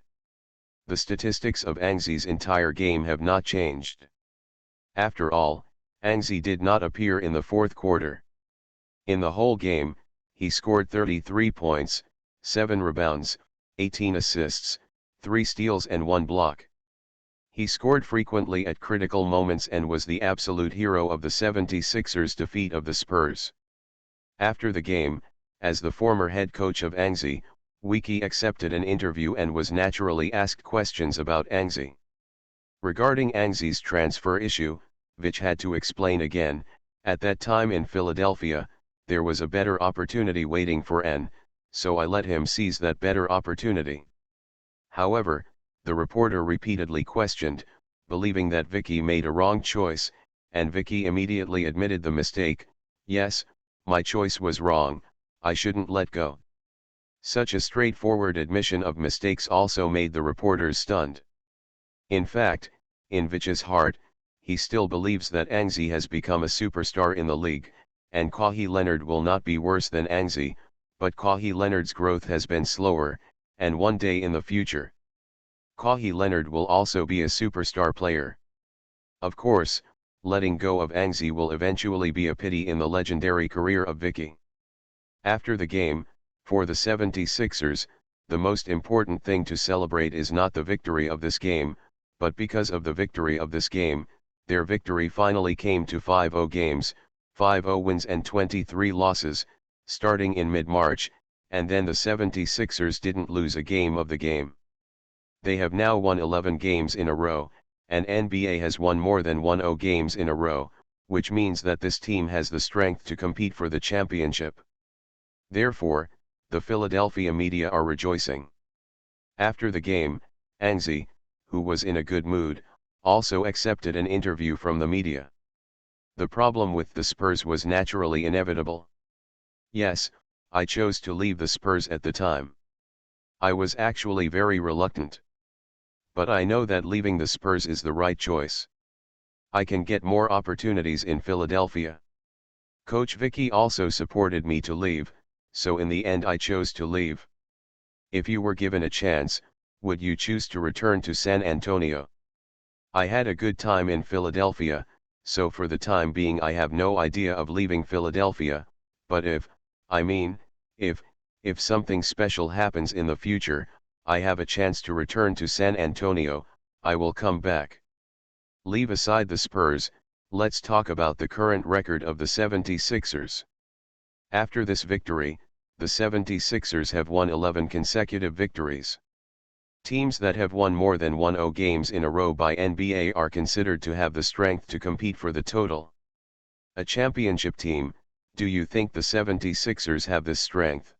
The statistics of Anzi's entire game have not changed. After all, Anzi did not appear in the fourth quarter. In the whole game, he scored 33 points, 7 rebounds, 18 assists, 3 steals and 1 block. He scored frequently at critical moments and was the absolute hero of the 76ers' defeat of the Spurs. After the game, as the former head coach of Anzi, Wiki accepted an interview and was naturally asked questions about Anzi. Regarding Anzi's transfer issue, Vich had to explain again, at that time in Philadelphia, there was a better opportunity waiting for N, so I let him seize that better opportunity. However, the reporter repeatedly questioned, believing that Vicky made a wrong choice, and Vicky immediately admitted the mistake. Yes, my choice was wrong, I shouldn't let go. Such a straightforward admission of mistakes also made the reporters stunned. In fact, in Vich's heart, he still believes that Anzi has become a superstar in the league, and Kawhi Leonard will not be worse than Anzi, but Kawhi Leonard's growth has been slower, and one day in the future, Kawhi Leonard will also be a superstar player. Of course, letting go of Anzi will eventually be a pity in the legendary career of Vicky. After the game, for the 76ers, the most important thing to celebrate is not the victory of this game, but because of the victory of this game, their victory finally came to 5-0 games, 5-0 wins and 23 losses, starting in mid-March, and then the 76ers didn't lose a game of the game. They have now won 11 games in a row, and NBA has won more than 10 games in a row, which means that this team has the strength to compete for the championship. Therefore, the Philadelphia media are rejoicing. After the game, Anzi, who was in a good mood, also accepted an interview from the media. The problem with the Spurs was naturally inevitable. Yes, I chose to leave the Spurs at the time. I was actually very reluctant. But I know that leaving the Spurs is the right choice. I can get more opportunities in Philadelphia. Coach Vicky also supported me to leave, so in the end I chose to leave. If you were given a chance, would you choose to return to San Antonio? I had a good time in Philadelphia, so for the time being I have no idea of leaving Philadelphia, but if something special happens in the future, I have a chance to return to San Antonio, I will come back. Leave aside the Spurs, let's talk about the current record of the 76ers. After this victory, the 76ers have won 11 consecutive victories. Teams that have won more than 10 games in a row by NBA are considered to have the strength to compete for the total. A championship team, do you think the 76ers have this strength?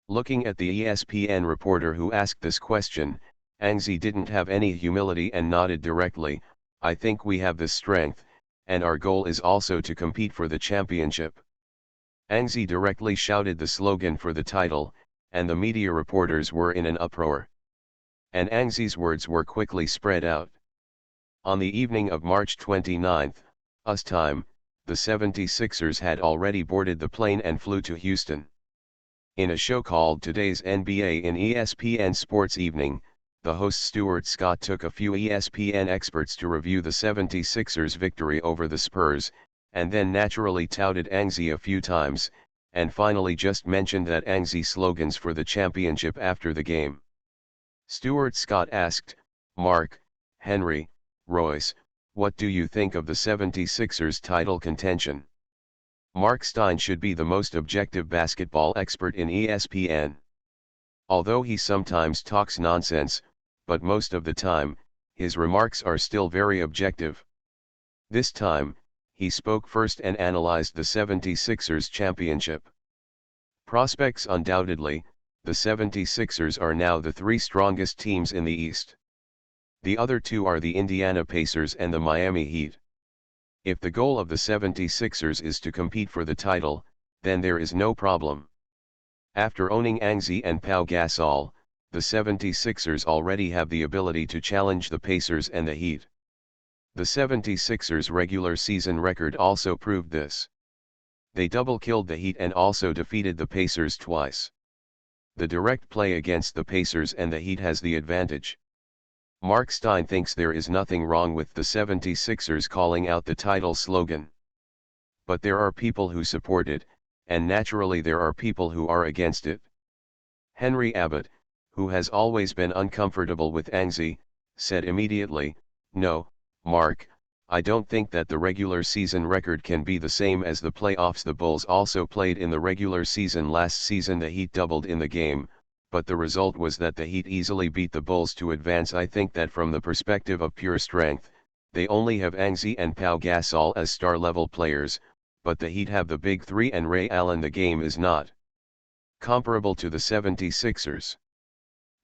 Looking at the ESPN reporter who asked this question, Anzi didn't have any humility and nodded directly, I think we have this strength, and our goal is also to compete for the championship. Anzi directly shouted the slogan for the title, and the media reporters were in an uproar. And Anzi's words were quickly spread out. On the evening of March 29, US time, the 76ers had already boarded the plane and flew to Houston. In a show called Today's NBA in ESPN Sports Evening, the host Stuart Scott took a few ESPN experts to review the 76ers' victory over the Spurs, and then naturally touted Anzi a few times, and finally just mentioned that Anzi slogans for the championship after the game. Stuart Scott asked, Mark, Henry, Royce, what do you think of the 76ers' title contention? Mark Stein should be the most objective basketball expert in ESPN. Although he sometimes talks nonsense, but most of the time, his remarks are still very objective. This time, he spoke first and analyzed the 76ers championship prospects. Undoubtedly, the 76ers are now the three strongest teams in the East. The other two are the Indiana Pacers and the Miami Heat. If the goal of the 76ers is to compete for the title, then there is no problem. After owning Anzi and Pau Gasol, the 76ers already have the ability to challenge the Pacers and the Heat. The 76ers' regular season record also proved this. They double-killed the Heat and also defeated the Pacers twice. The direct play against the Pacers and the Heat has the advantage. Mark Stein thinks there is nothing wrong with the 76ers calling out the title slogan. But there are people who support it, and naturally there are people who are against it. Henry Abbott, who has always been uncomfortable with Anzi, said immediately, No, Mark, I don't think that the regular season record can be the same as the playoffs. The Bulls also played in the regular season last season. The Heat doubled in the game, but the result was that the Heat easily beat the Bulls to advance. I think that from the perspective of pure strength, they only have Anzi and Pau Gasol as star-level players, but the Heat have the big three and Ray Allen. The game is not comparable to the 76ers.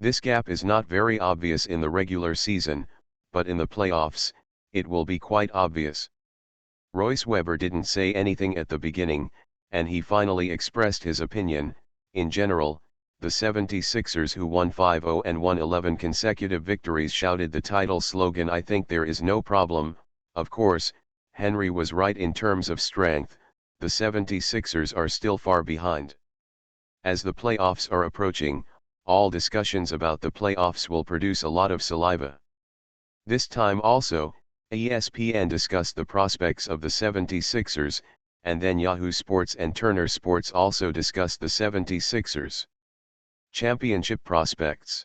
This gap is not very obvious in the regular season, but in the playoffs, it will be quite obvious. Royce Weber didn't say anything at the beginning, and he finally expressed his opinion. In general, the 76ers, who won 5-0 and won 11 consecutive victories, shouted the title slogan. I think there is no problem. Of course, Henry was right in terms of strength, the 76ers are still far behind. As the playoffs are approaching, all discussions about the playoffs will produce a lot of saliva. This time also, ESPN discussed the prospects of the 76ers, and then Yahoo Sports and Turner Sports also discussed the 76ers. Championship prospects.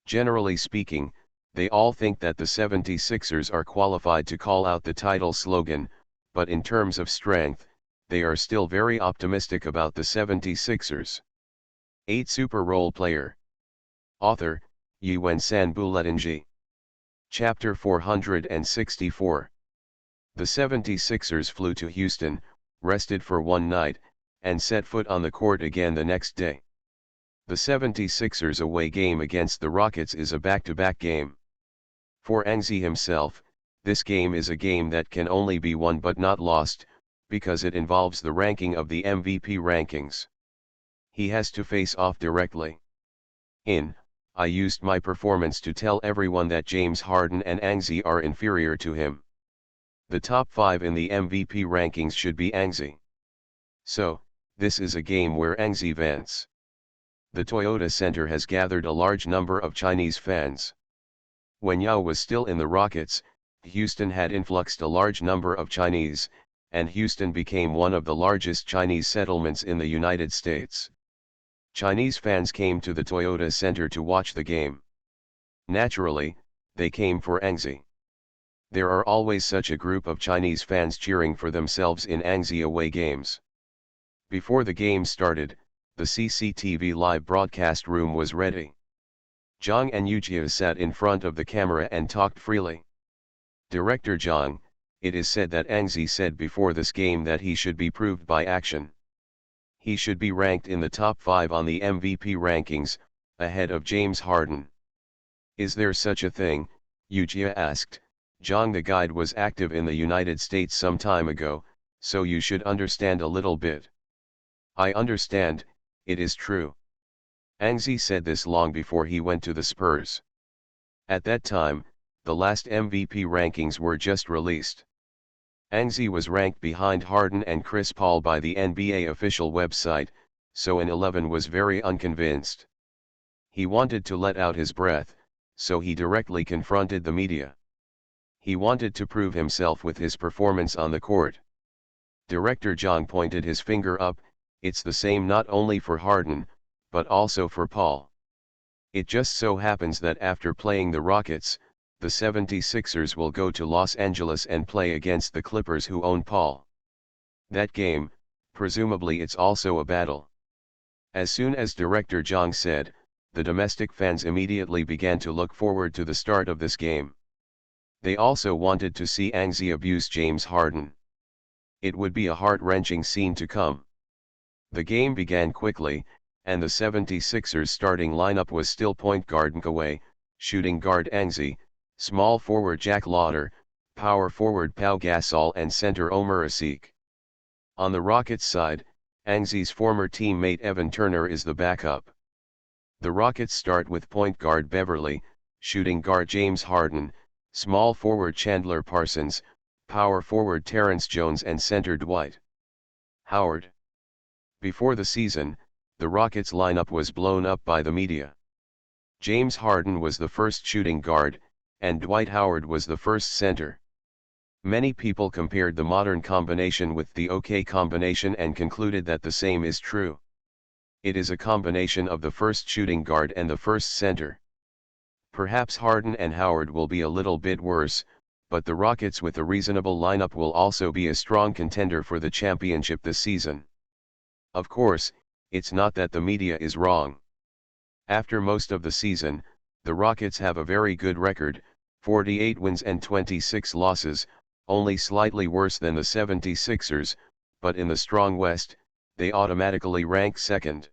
Generally speaking, they all think that the 76ers are qualified to call out the title slogan, but in terms of strength, they are still very optimistic about the 76ers. 8 Super Role Player. Author, Yuen San Buletinji. Chapter 464. The 76ers flew to Houston, rested for one night, and set foot on the court again the next day. The 76ers away game against the Rockets is a back-to-back game. For Angzi himself, this game is a game that can only be won but not lost, because it involves the ranking of the MVP rankings. He has to face off directly. I used my performance to tell everyone that James Harden and Angzi are inferior to him. The top 5 in the MVP rankings should be Angzi. So, this is a game where Angzi vents. The Toyota Center has gathered a large number of Chinese fans. When Yao was still in the Rockets, Houston had influxed a large number of Chinese, and Houston became one of the largest Chinese settlements in the United States. Chinese fans came to the Toyota Center to watch the game. Naturally, they came for Angzi. There are always such a group of Chinese fans cheering for themselves in Angzi away games. Before the game started, the CCTV live broadcast room was ready. Zhang and Yujia sat in front of the camera and talked freely. Director Zhang, it is said that Angzi said before this game that he should be proved by action. He should be ranked in the top 5 on the MVP rankings, ahead of James Harden. Is there such a thing? Yujia asked. Zhang, the guide was active in the United States some time ago, so you should understand a little bit. I understand, it is true. Angzi said this long before he went to the Spurs. At that time, the last MVP rankings were just released. Angzi was ranked behind Harden and Chris Paul by the NBA official website, so an 11 was very unconvinced. He wanted to let out his breath, so he directly confronted the media. He wanted to prove himself with his performance on the court. Director Zhang pointed his finger up. It's the same not only for Harden, but also for Paul. It just so happens that after playing the Rockets, the 76ers will go to Los Angeles and play against the Clippers who own Paul. That game, presumably it's also a battle. As soon as Director Zhang said, the domestic fans immediately began to look forward to the start of this game. They also wanted to see Angzi abuse James Harden. It would be a heart-wrenching scene to come. The game began quickly, and the 76ers starting lineup was still point guard Nkaway, shooting guard Angzi, small forward Jack Lauder, power forward Pau Gasol and center Omer Asik. On the Rockets side, Angzi's former teammate Evan Turner is the backup. The Rockets start with point guard Beverly, shooting guard James Harden, small forward Chandler Parsons, power forward Terrence Jones and center Dwight Howard. Before the season, the Rockets lineup was blown up by the media. James Harden was the first shooting guard, and Dwight Howard was the first center. Many people compared the modern combination with the OK combination and concluded that the same is true. It is a combination of the first shooting guard and the first center. Perhaps Harden and Howard will be a little bit worse, but the Rockets with a reasonable lineup will also be a strong contender for the championship this season. Of course, it's not that the media is wrong. After most of the season, the Rockets have a very good record, 48 wins and 26 losses, only slightly worse than the 76ers, but in the strong West, they automatically rank second.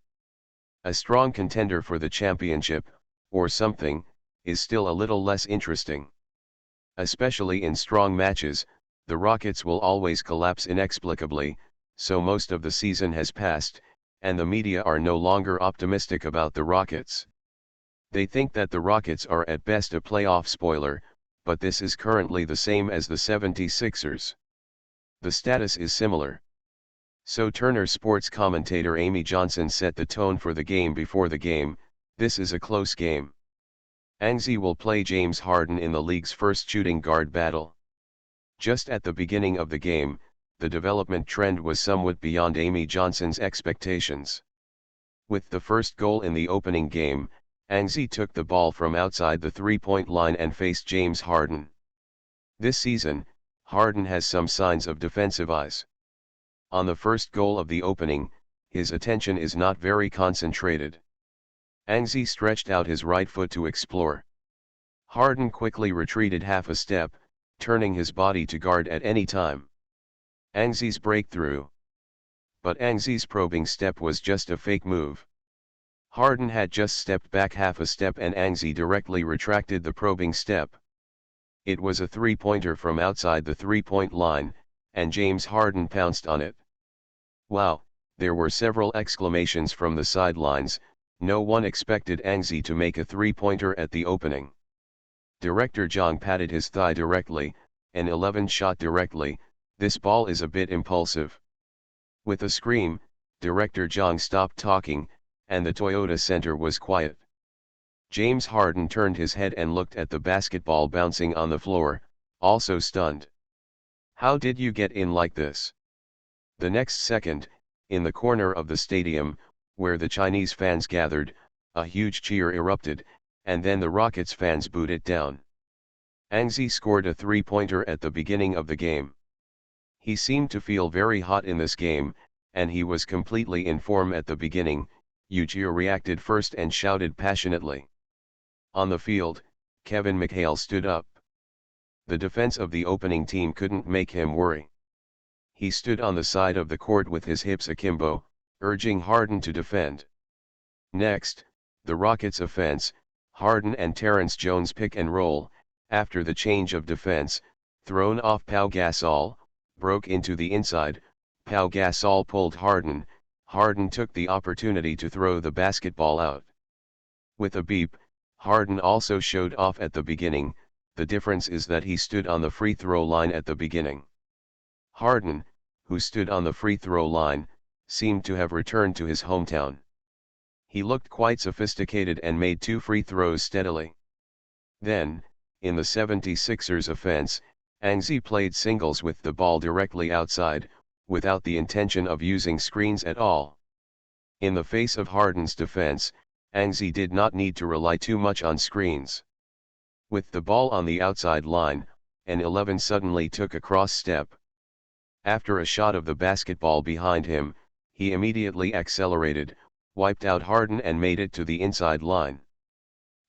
A strong contender for the championship, or something, is still a little less interesting. Especially in strong matches, the Rockets will always collapse inexplicably, so most of the season has passed, and the media are no longer optimistic about the Rockets. They think that the Rockets are at best a playoff spoiler, but this is currently the same as the 76ers. The status is similar. So Turner sports commentator Amy Johnson set the tone for the game before the game. This is a close game. Anzi will play James Harden in the league's first shooting guard battle. Just at the beginning of the game, the development trend was somewhat beyond Amy Johnson's expectations. With the first goal in the opening game, Anzi took the ball from outside the three-point line and faced James Harden. This season, Harden has some signs of defensive eyes. On the first goal of the opening, his attention is not very concentrated. Anzi stretched out his right foot to explore. Harden quickly retreated half a step, turning his body to guard at any time. Anzi's breakthrough. But Anzi's probing step was just a fake move. Harden had just stepped back half a step and Anzi directly retracted the probing step. It was a three-pointer from outside the three-point line, and James Harden pounced on it. Wow, there were several exclamations from the sidelines. No one expected Anzi to make a three-pointer at the opening. Director Jong patted his thigh directly, an 11 shot directly. This ball is a bit impulsive. With a scream, Director Jong stopped talking, and the Toyota Center was quiet. James Harden turned his head and looked at the basketball bouncing on the floor, also stunned. How did you get in like this? The next second, in the corner of the stadium, where the Chinese fans gathered, a huge cheer erupted, and then the Rockets fans booed it down. Anzi scored a three-pointer at the beginning of the game. He seemed to feel very hot in this game, and he was completely in form at the beginning. Yu-Jia reacted first and shouted passionately. On the field, Kevin McHale stood up. The defense of the opening team couldn't make him worry. He stood on the side of the court with his hips akimbo, urging Harden to defend. Next, the Rockets' offense, Harden and Terrence Jones pick and roll, after the change of defense, thrown off Pau Gasol, broke into the inside. Pau Gasol pulled Harden. Harden took the opportunity to throw the basketball out. With a beep, Harden also showed off at the beginning. The difference is that he stood on the free throw line at the beginning. Harden, who stood on the free throw line, seemed to have returned to his hometown. He looked quite sophisticated and made 2 free throws steadily. Then, in the 76ers offense, Anzi played singles with the ball directly outside, without the intention of using screens at all. In the face of Harden's defense, Anzi did not need to rely too much on screens. With the ball on the outside line, an 11 suddenly took a cross step. After a shot of the basketball behind him, he immediately accelerated, wiped out Harden and made it to the inside line.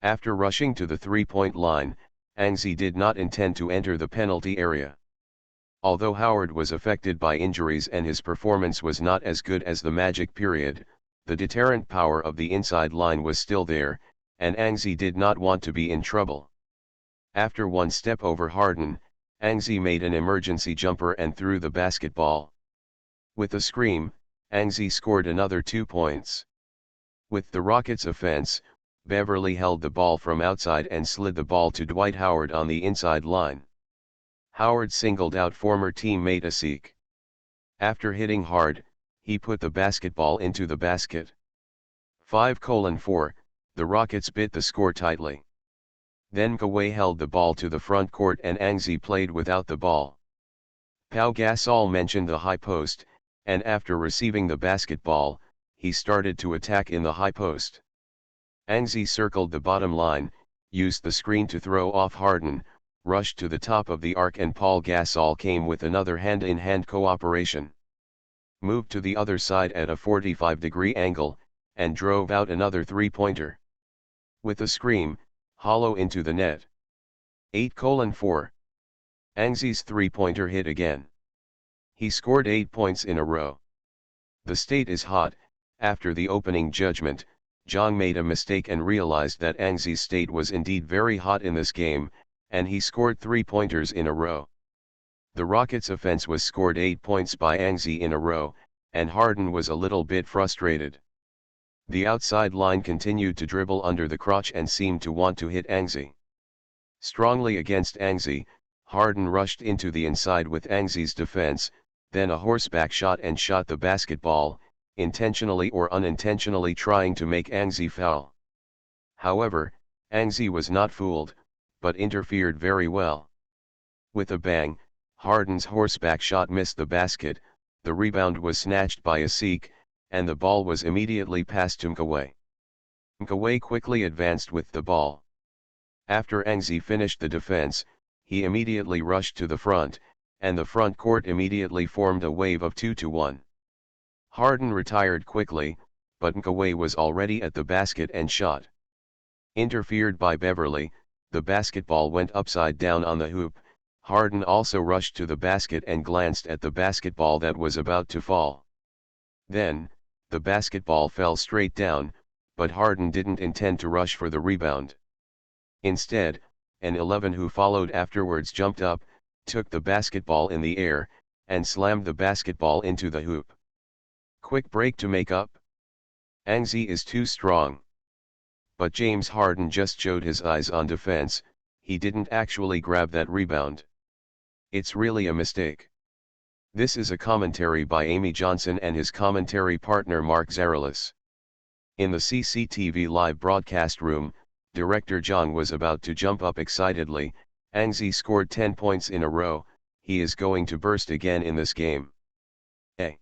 After rushing to the three-point line, Anzi did not intend to enter the penalty area. Although Howard was affected by injuries and his performance was not as good as the Magic period, the deterrent power of the inside line was still there, and Anzi did not want to be in trouble. After one step over Harden, Anzi made an emergency jumper and threw the basketball. With a scream, Anzi scored another 2 points. With the Rockets' offense, Beverly held the ball from outside and slid the ball to Dwight Howard on the inside line. Howard singled out former teammate Asik. After hitting hard, he put the basketball into the basket. 5:4, the Rockets bit the score tightly. Then Kawhi held the ball to the front court and Anzi played without the ball. Pau Gasol mentioned the high post, and after receiving the basketball, he started to attack in the high post. Anzi circled the bottom line, used the screen to throw off Harden, rushed to the top of the arc and Paul Gasol came with another hand-in-hand cooperation. Moved to the other side at a 45-degree angle, and drove out another three-pointer. With a scream, hollow into the net. 8:4. Anzi's three-pointer hit again. He scored 8 points in a row. The state is hot. After the opening judgment, Jong made a mistake and realized that Anzi's state was indeed very hot in this game, and he scored 3-pointers in a row. The Rockets' offense was scored 8 points by Anzi in a row, and Harden was a little bit frustrated. The outside line continued to dribble under the crotch and seemed to want to hit Anzi. Strongly against Anzi, Harden rushed into the inside with Anzi's defense, then a horseback shot and shot the basketball, intentionally or unintentionally trying to make Angzi foul. However, Angzi was not fooled, but interfered very well. With a bang, Harden's horseback shot missed the basket, the rebound was snatched by Asik, and the ball was immediately passed to Mkawe. Mkawe quickly advanced with the ball. After Angzi finished the defense, he immediately rushed to the front, and the front court immediately formed a wave of 2-1. Harden retired quickly, but Mkawe was already at the basket and shot. Interfered by Beverly, the basketball went upside down on the hoop. Harden also rushed to the basket and glanced at the basketball that was about to fall. Then, the basketball fell straight down, but Harden didn't intend to rush for the rebound. Instead, an 11 who followed afterwards jumped up, took the basketball in the air, and slammed the basketball into the hoop. Quick break to make up. Angzi is too strong. But James Harden just showed his eyes on defense, he didn't actually grab that rebound. It's really a mistake. This is a commentary by Amy Johnson and his commentary partner Mark Zaralis. In the CCTV live broadcast room, Director Jong was about to jump up excitedly. Angzi scored 10 points in a row, he is going to burst again in this game. A.